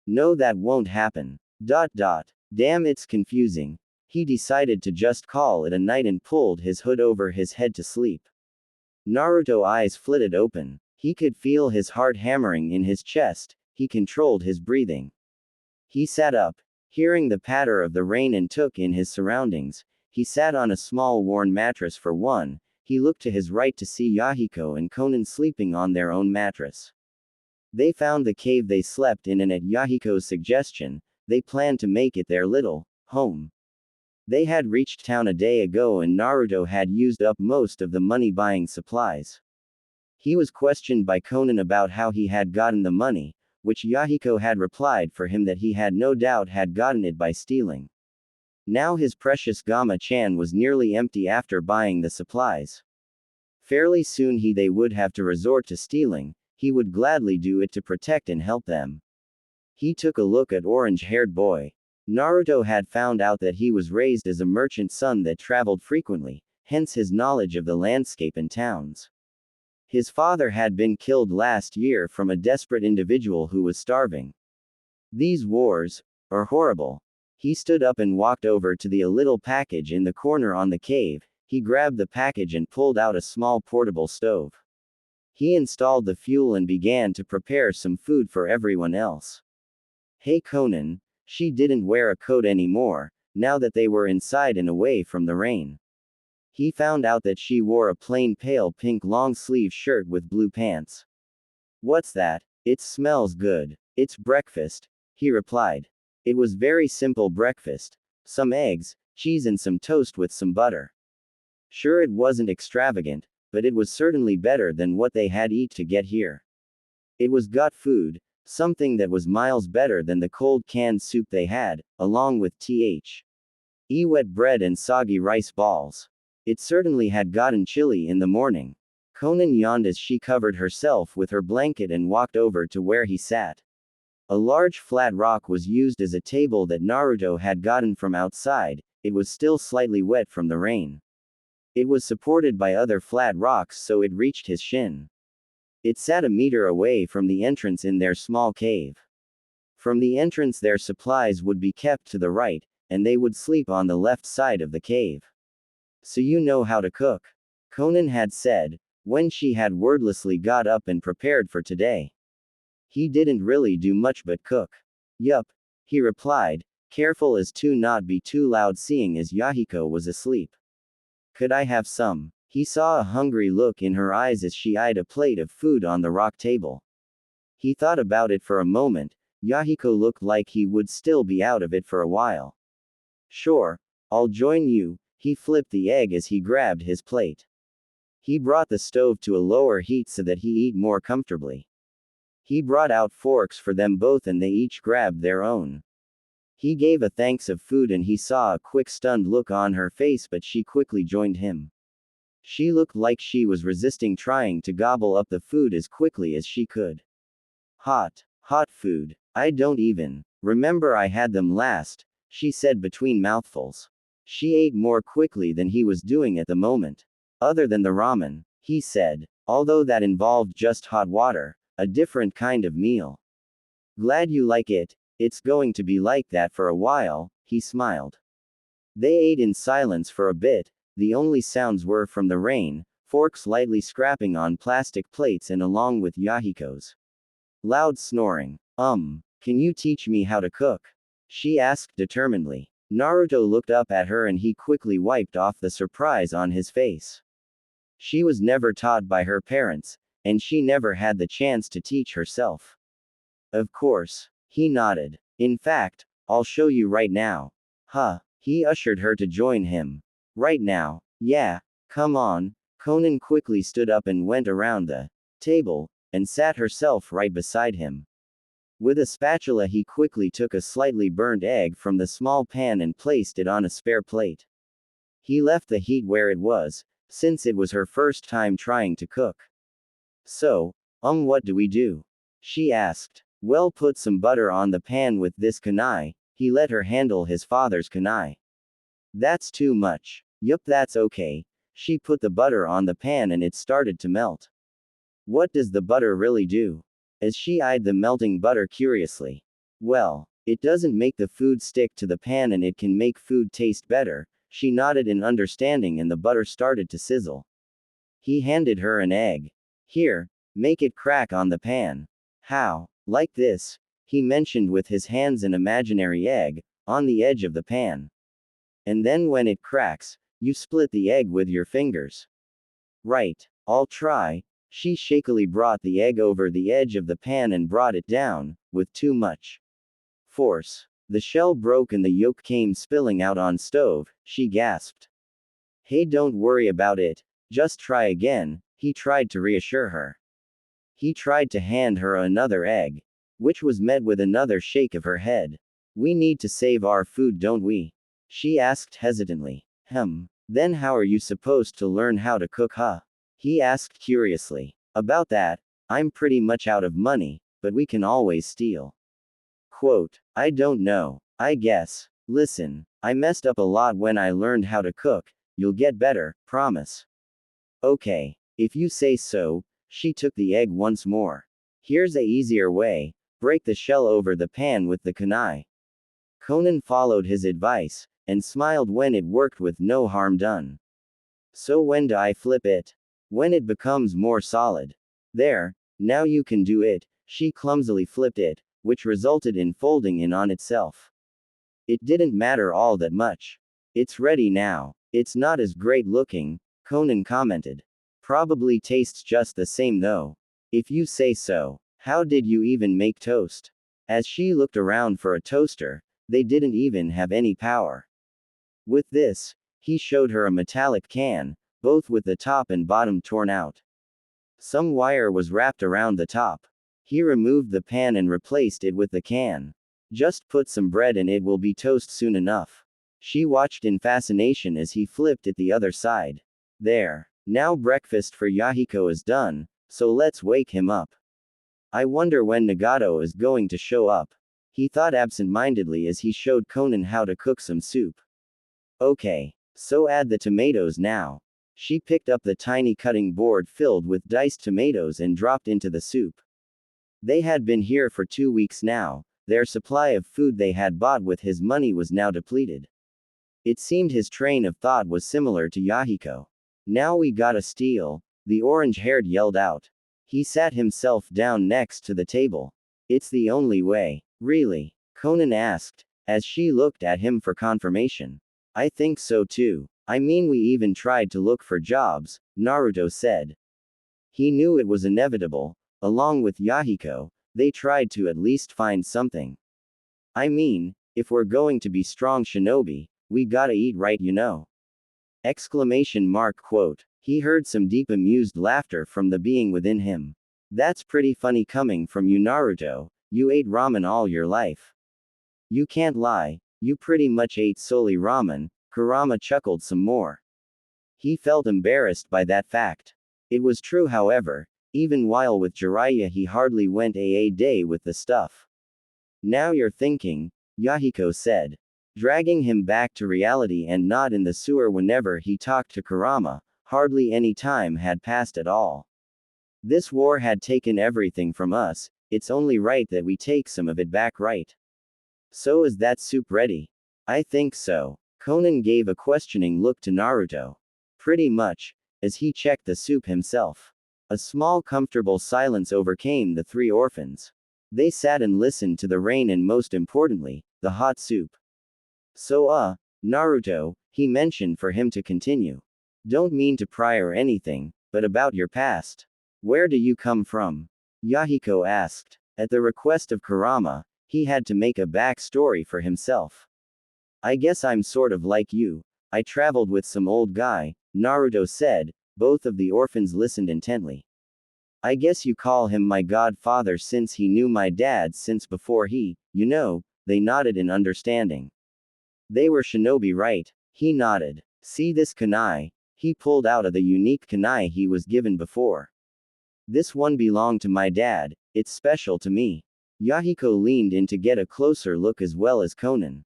No, that won't happen. Damn, it's confusing. He decided to just call it a night and pulled his hood over his head to sleep. Naruto's eyes flitted open. He could feel his heart hammering in his chest. He controlled his breathing. He sat up, hearing the patter of the rain and took in his surroundings. He sat on a small worn mattress for one. He looked to his right to see Yahiko and Konan sleeping on their own mattress. They found the cave they slept in and at Yahiko's suggestion, they planned to make it their little home. They had reached town a day ago and Naruto had used up most of the money buying supplies. He was questioned by Konan about how he had gotten the money, which Yahiko had replied for him that he had no doubt had gotten it by stealing. Now his precious Gamma-chan was nearly empty after buying the supplies. Fairly soon they would have to resort to stealing. He would gladly do it to protect and help them. He took a look at orange-haired boy. Naruto had found out that he was raised as a merchant's son that traveled frequently, hence his knowledge of the landscape and towns. His father had been killed last year from a desperate individual who was starving. These wars are horrible. He stood up and walked over to the little package in the corner on the cave. He grabbed the package and pulled out a small portable stove. He installed the fuel and began to prepare some food for everyone else. Hey Konan. She didn't wear a coat anymore, now that they were inside and away from the rain. He found out that she wore a plain pale pink long-sleeve shirt with blue pants. What's that? It smells good. It's breakfast, he replied. It was very simple breakfast. Some eggs, cheese and some toast with some butter. Sure, it wasn't extravagant, but it was certainly better than what they had eat to get here. It was gut food, something that was miles better than the cold canned soup they had, along with wet bread and soggy rice balls. It certainly had gotten chilly in the morning. Konan yawned as she covered herself with her blanket and walked over to where he sat. A large flat rock was used as a table that Naruto had gotten from outside. It was still slightly wet from the rain. It was supported by other flat rocks so it reached his shin. It sat a meter away from the entrance in their small cave. From the entrance their supplies would be kept to the right, and they would sleep on the left side of the cave. So you know how to cook? Konan had said, when she had wordlessly got up and prepared for today. He didn't really do much but cook. Yup, he replied, careful as to not be too loud seeing as Yahiko was asleep. Could I have some? He saw a hungry look in her eyes as she eyed a plate of food on the rock table. He thought about it for a moment. Yahiko looked like he would still be out of it for a while. Sure, I'll join you. He flipped the egg as he grabbed his plate. He brought the stove to a lower heat so that he eat more comfortably. He brought out forks for them both and they each grabbed their own. He gave a thanks of food and he saw a quick stunned look on her face, but she quickly joined him. She looked like she was resisting trying to gobble up the food as quickly as she could. Hot food. I don't even remember I had them last. she said between mouthfuls. She ate more quickly than he was doing at the moment. Other than the ramen, he said, although that involved just hot water, a different kind of meal. Glad you like it, it's going to be like that for a while, he smiled. They ate in silence for a bit, the only sounds were from the rain, forks lightly scraping on plastic plates and along with Yahiko's loud snoring. Can you teach me how to cook? She asked determinedly. Naruto looked up at her and he quickly wiped off the surprise on his face. She was never taught by her parents, and she never had the chance to teach herself. Of course. He nodded. In fact, I'll show you right now. Huh. He ushered her to join him. Right now? Yeah. Come on. Konan quickly stood up and went around the table, and sat herself right beside him. With a spatula he quickly took a slightly burned egg from the small pan and placed it on a spare plate. He left the heat where it was, since it was her first time trying to cook. So, what do we do? She asked. Well, put some butter on the pan with this kunai. He let her handle his father's kunai. That's too much. Yup, that's okay. She put the butter on the pan and it started to melt. What does the butter really do? As she eyed the melting butter curiously. Well, it doesn't make the food stick to the pan and it can make food taste better. She nodded in understanding and the butter started to sizzle. He handed her an egg. Here, make it crack on the pan. How? Like this, he mentioned with his hands an imaginary egg, on the edge of the pan. And then when it cracks, you split the egg with your fingers. Right, I'll try. She shakily brought the egg over the edge of the pan and brought it down, with too much force. The shell broke and the yolk came spilling out on stove, she gasped. Hey, don't worry about it, just try again, he tried to reassure her. He tried to hand her another egg, which was met with another shake of her head. We need to save our food, don't we? She asked hesitantly. Then how are you supposed to learn how to cook, huh? He asked curiously. About that, I'm pretty much out of money, but we can always steal. Quote, I don't know, I guess. Listen, I messed up a lot when I learned how to cook, you'll get better, promise. Okay, if you say so. She took the egg once more. Here's a easier way, break the shell over the pan with the kunai. Konan followed his advice, and smiled when it worked with no harm done. So when do I flip it? When it becomes more solid. There, now you can do it. She clumsily flipped it, which resulted in folding in on itself. It didn't matter all that much. It's ready now. It's not as great looking, Konan commented. Probably tastes just the same though. If you say so. How did you even make toast? As she looked around for a toaster, they didn't even have any power. With this, he showed her a metallic can, both with the top and bottom torn out. Some wire was wrapped around the top. He removed the pan and replaced it with the can. Just put some bread and it will be toast soon enough. She watched in fascination as he flipped it the other side. There. Now breakfast for Yahiko is done, so let's wake him up. I wonder when Nagato is going to show up. He thought absent-mindedly as he showed Konan how to cook some soup. Okay, so add the tomatoes now. She picked up the tiny cutting board filled with diced tomatoes and dropped into the soup. They had been here for 2 weeks now, their supply of food they had bought with his money was now depleted. It seemed his train of thought was similar to Yahiko. Now we gotta steal, the orange-haired yelled out. He sat himself down next to the table. It's the only way. Really? Konan asked, as she looked at him for confirmation. I think so too. I mean, we even tried to look for jobs, Naruto said. He knew it was inevitable. Along with Yahiko, they tried to at least find something. I mean, if we're going to be strong shinobi, we gotta eat right, you know. Exclamation mark quote. He heard some deep amused laughter from the being within him. That's pretty funny coming from you, Naruto. You ate ramen all your life. You can't lie, you pretty much ate solely ramen. Kurama chuckled some more. He felt embarrassed by that fact. It was true, however, even while with Jiraiya he hardly went a day with the stuff. Now you're thinking, Yahiko said. dragging him back to reality and not in the sewer whenever he talked to Kurama. Hardly any time had passed at all. This war had taken everything from us, it's only right that we take some of it back, right? So is that soup ready? I think so. Konan gave a questioning look to Naruto. Pretty much, as he checked the soup himself. A small comfortable silence overcame the three orphans. They sat and listened to the rain and most importantly, the hot soup. So Naruto, he mentioned for him to continue. Don't mean to pry or anything, but about your past. Where do you come from? Yahiko asked. At the request of Kurama, he had to make a backstory for himself. I guess I'm sort of like you. I traveled with some old guy, Naruto said. Both of the orphans listened intently. I guess you call him my godfather since he knew my dad since before they nodded in understanding. They were shinobi, right? He nodded. See this kunai? He pulled out of the unique kunai he was given before. This one belonged to my dad, it's special to me. Yahiko leaned in to get a closer look as well as Konan.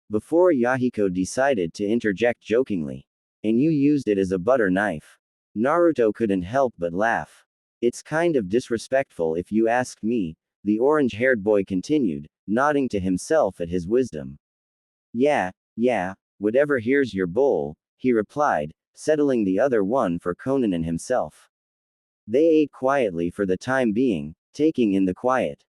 Before Yahiko decided to interject jokingly. And you used it as a butter knife. Naruto couldn't help but laugh. It's kind of disrespectful if you ask me, the orange-haired boy continued, nodding to himself at his wisdom. Yeah, whatever, here's your bowl, he replied, settling the other one for Konan and himself. They ate quietly for the time being, taking in the quiet.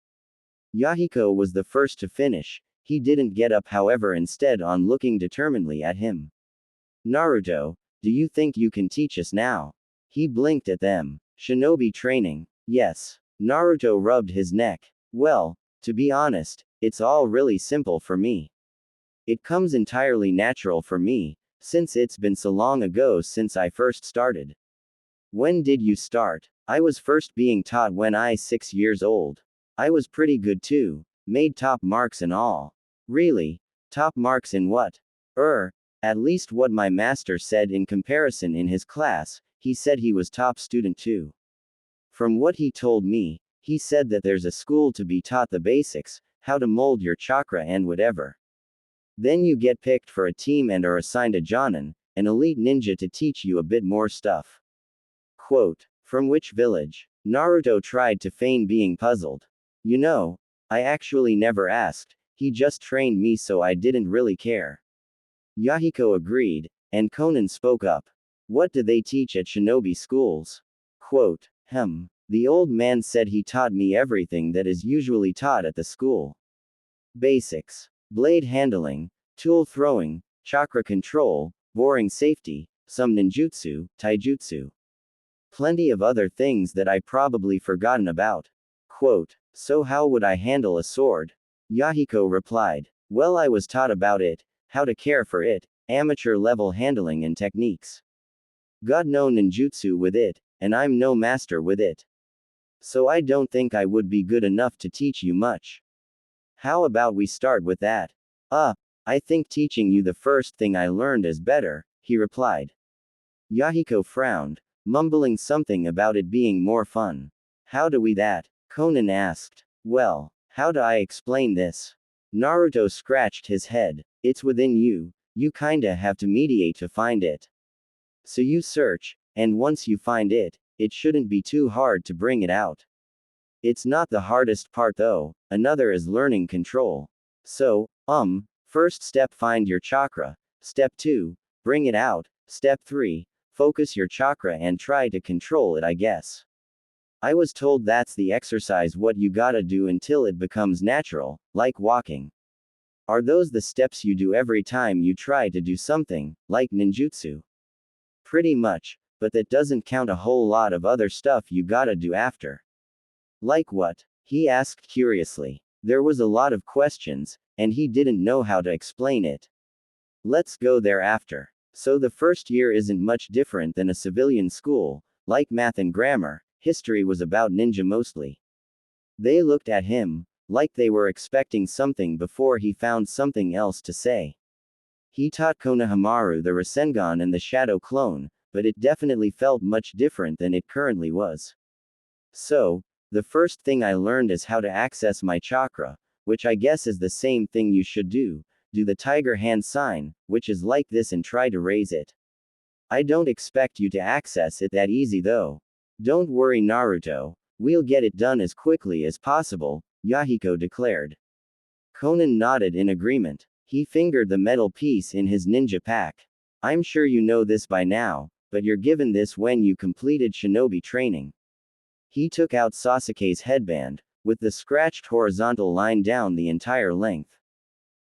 Yahiko was the first to finish. He didn't get up, however, instead on looking determinedly at him. Naruto, do you think you can teach us now? He blinked at them. Shinobi training? Yes. Naruto rubbed his neck. Well, to be honest, it's all really simple for me. It comes entirely natural for me, since it's been so long ago since I first started. When did you start? I was first being taught when I was 6 years old. I was pretty good too, made top marks and all. Really? Top marks in what? At least what my master said in comparison in his class, he said he was top student too. From what he told me, he said that there's a school to be taught the basics, how to mold your chakra and whatever. Then you get picked for a team and are assigned a Jonin, an elite ninja to teach you a bit more stuff. Quote, from which village? Naruto tried to feign being puzzled. I actually never asked, he just trained me so I didn't really care. Yahiko agreed, and Konan spoke up. What do they teach at shinobi schools? Quote, the old man said he taught me everything that is usually taught at the school. Basics. Blade handling, tool throwing, chakra control, boring safety, some ninjutsu, taijutsu. Plenty of other things that I probably forgotten about. Quote, so how would I handle a sword? Yahiko replied, well, I was taught about it, how to care for it, amateur level handling and techniques. Got no ninjutsu with it, and I'm no master with it. So I don't think I would be good enough to teach you much. How about we start with that? I think teaching you the first thing I learned is better, he replied. Yahiko frowned, mumbling something about it being more fun. How do we that? Konan asked. Well, how do I explain this? Naruto scratched his head. It's within you, you kinda have to meditate to find it. So you search, and once you find it, it shouldn't be too hard to bring it out. It's not the hardest part though, another is learning control. So, first step, find your chakra. Step 2, bring it out. Step 3, focus your chakra and try to control it, I guess. I was told that's the exercise what you gotta do until it becomes natural, like walking. Are those the steps you do every time you try to do something, like ninjutsu? Pretty much, but that doesn't count a whole lot of other stuff you gotta do after. Like what? He asked curiously. There was a lot of questions, and he didn't know how to explain it. Let's go there after. So the first year isn't much different than a civilian school, like math and grammar, history was about ninja mostly. They looked at him, like they were expecting something before he found something else to say. He taught Konohamaru the Rasengan and the Shadow Clone, but it definitely felt much different than it currently was. So, the first thing I learned is how to access my chakra, which I guess is the same thing you should do, do the tiger hand sign, which is like this, and try to raise it. I don't expect you to access it that easy though. Don't worry, Naruto. We'll get it done as quickly as possible, Yahiko declared. Konan nodded in agreement. He fingered the metal piece in his ninja pack. I'm sure you know this by now, but you're given this when you completed shinobi training. He took out Sasuke's headband, with the scratched horizontal line down the entire length.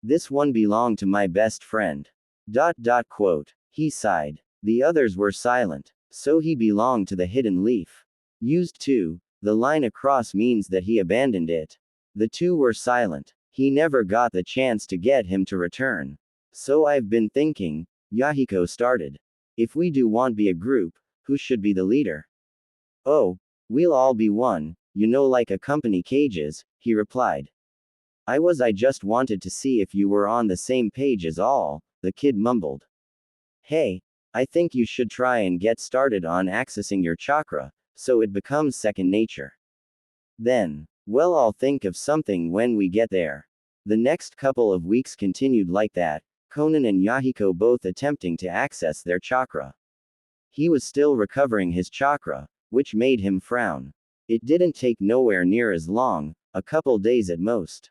This one belonged to my best friend. Quote. He sighed. The others were silent. So he belonged to the hidden leaf. Used to, the line across means that he abandoned it. The two were silent. He never got the chance to get him to return. So I've been thinking, Yahiko started. If we do want be a group, who should be the leader? Oh, we'll all be one, like a company cages, he replied. I just wanted to see if you were on the same page as all, the kid mumbled. Hey, I think you should try and get started on accessing your chakra, so it becomes second nature. Then, well, I'll think of something when we get there. The next couple of weeks continued like that, Konan and Yahiko both attempting to access their chakra. He was still recovering his chakra, which made him frown. It didn't take nowhere near as long, a couple days at most.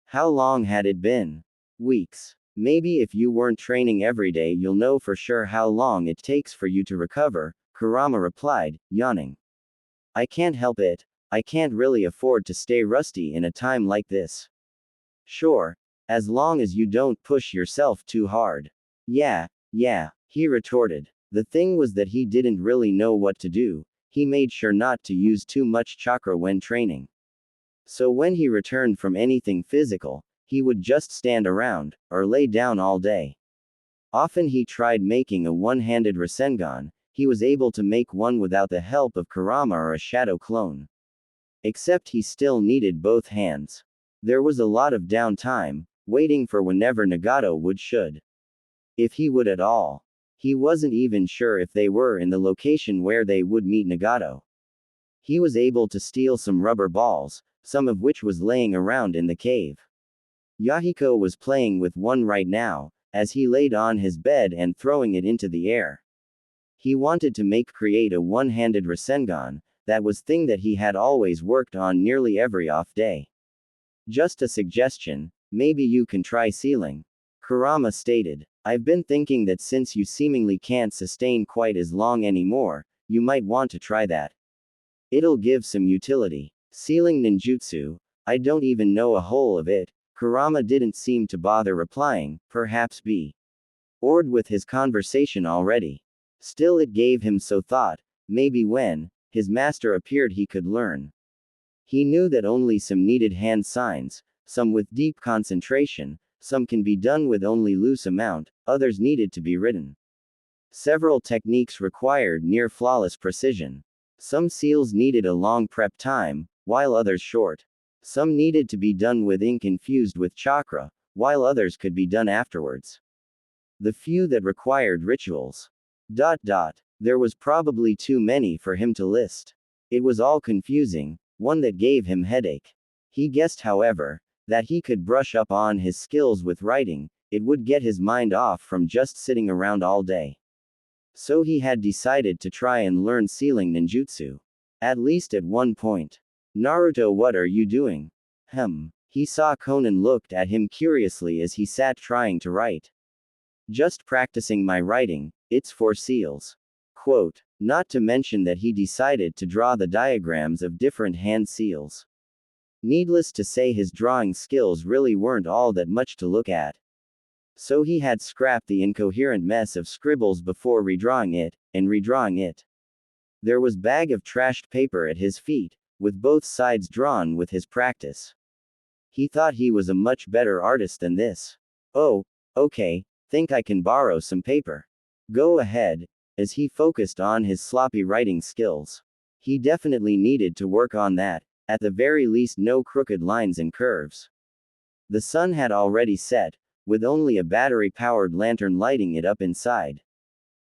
How long had it been? Weeks. Maybe if you weren't training every day you'll know for sure how long it takes for you to recover, Kurama replied, yawning. I can't help it, I can't really afford to stay rusty in a time like this. Sure, as long as you don't push yourself too hard. Yeah, he retorted. The thing was that he didn't really know what to do. He made sure not to use too much chakra when training. So when he returned from anything physical, he would just stand around, or lay down all day. Often he tried making a one-handed Rasengan. He was able to make one without the help of Kurama or a shadow clone. Except he still needed both hands. There was a lot of downtime, waiting for whenever Nagato should. If he would at all. He wasn't even sure if they were in the location where they would meet Nagato. He was able to steal some rubber balls, some of which was laying around in the cave. Yahiko was playing with one right now, as he laid on his bed and throwing it into the air. He wanted to create a one-handed Rasengan. That was thing that he had always worked on nearly every off day. Just a suggestion, maybe you can try sealing. Kurama stated. I've been thinking that since you seemingly can't sustain quite as long anymore, you might want to try that. It'll give some utility. Sealing ninjutsu, I don't even know a whole of it. Kurama didn't seem to bother replying, perhaps be bored with his conversation already. Still, it gave him so thought, maybe when his master appeared he could learn. He knew that only some needed hand signs, some with deep concentration, some can be done with only loose amount, others needed to be written. Several techniques required near flawless precision. Some seals needed a long prep time, while others short. Some needed to be done with ink infused with chakra, while others could be done afterwards. The few that required rituals. There was probably too many for him to list. It was all confusing, one that gave him headache. He guessed, however, that he could brush up on his skills with writing. It would get his mind off from just sitting around all day. So he had decided to try and learn sealing ninjutsu. At least at one point. Naruto, what are you doing? He saw Konan looked at him curiously as he sat trying to write. Just practicing my writing, it's for seals. Quote. Not to mention that he decided to draw the diagrams of different hand seals. Needless to say, his drawing skills really weren't all that much to look at. So he had scrapped the incoherent mess of scribbles before redrawing it, and redrawing it. There was bag of trashed paper at his feet, with both sides drawn with his practice. He thought he was a much better artist than this. Oh, okay, think I can borrow some paper. Go ahead, as he focused on his sloppy writing skills. He definitely needed to work on that, at the very least no crooked lines and curves. The sun had already set, with only a battery-powered lantern lighting it up inside.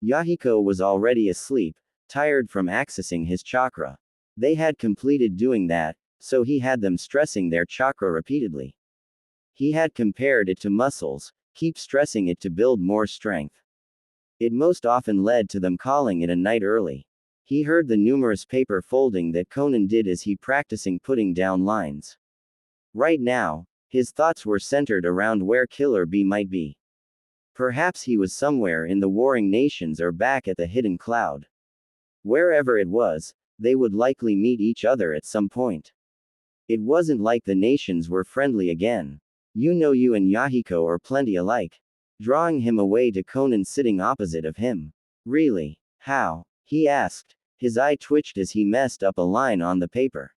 Yahiko was already asleep, tired from accessing his chakra. They had completed doing that, so he had them stressing their chakra repeatedly. He had compared it to muscles, keep stressing it to build more strength. It most often led to them calling it a night early. He heard the numerous paper folding that Konan did as he practicing putting down lines. Right now, his thoughts were centered around where Killer Bee might be. Perhaps he was somewhere in the warring nations or back at the hidden cloud. Wherever it was, they would likely meet each other at some point. It wasn't like the nations were friendly again. You and Yahiko are plenty alike. Drawing him away to Konan sitting opposite of him. Really? How? He asked. His eye twitched as he messed up a line on the paper.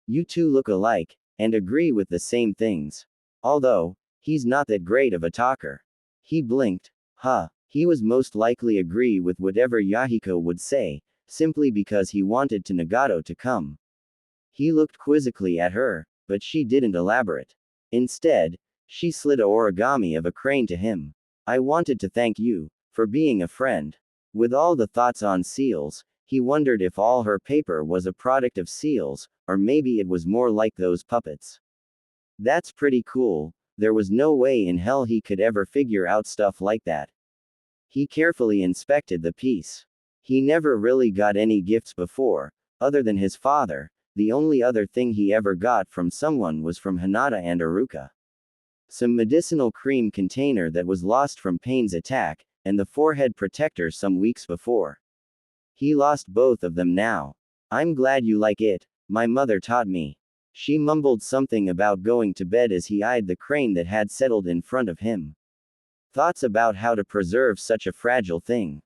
You two look alike, and agree with the same things. Although, he's not that great of a talker. He blinked. He was most likely agree with whatever Yahiko would say, simply because he wanted to Nagato to come. He looked quizzically at her, but she didn't elaborate. Instead, she slid a origami of a crane to him. I wanted to thank you, for being a friend. With all the thoughts on seals, he wondered if all her paper was a product of seals, or maybe it was more like those puppets. That's pretty cool. There was no way in hell he could ever figure out stuff like that. He carefully inspected the piece. He never really got any gifts before, other than his father. The only other thing he ever got from someone was from Hinata and Aruka. Some medicinal cream container that was lost from Pain's attack, and the forehead protector some weeks before. He lost both of them now. I'm glad you like it, my mother taught me. She mumbled something about going to bed as he eyed the crane that had settled in front of him. Thoughts about how to preserve such a fragile thing.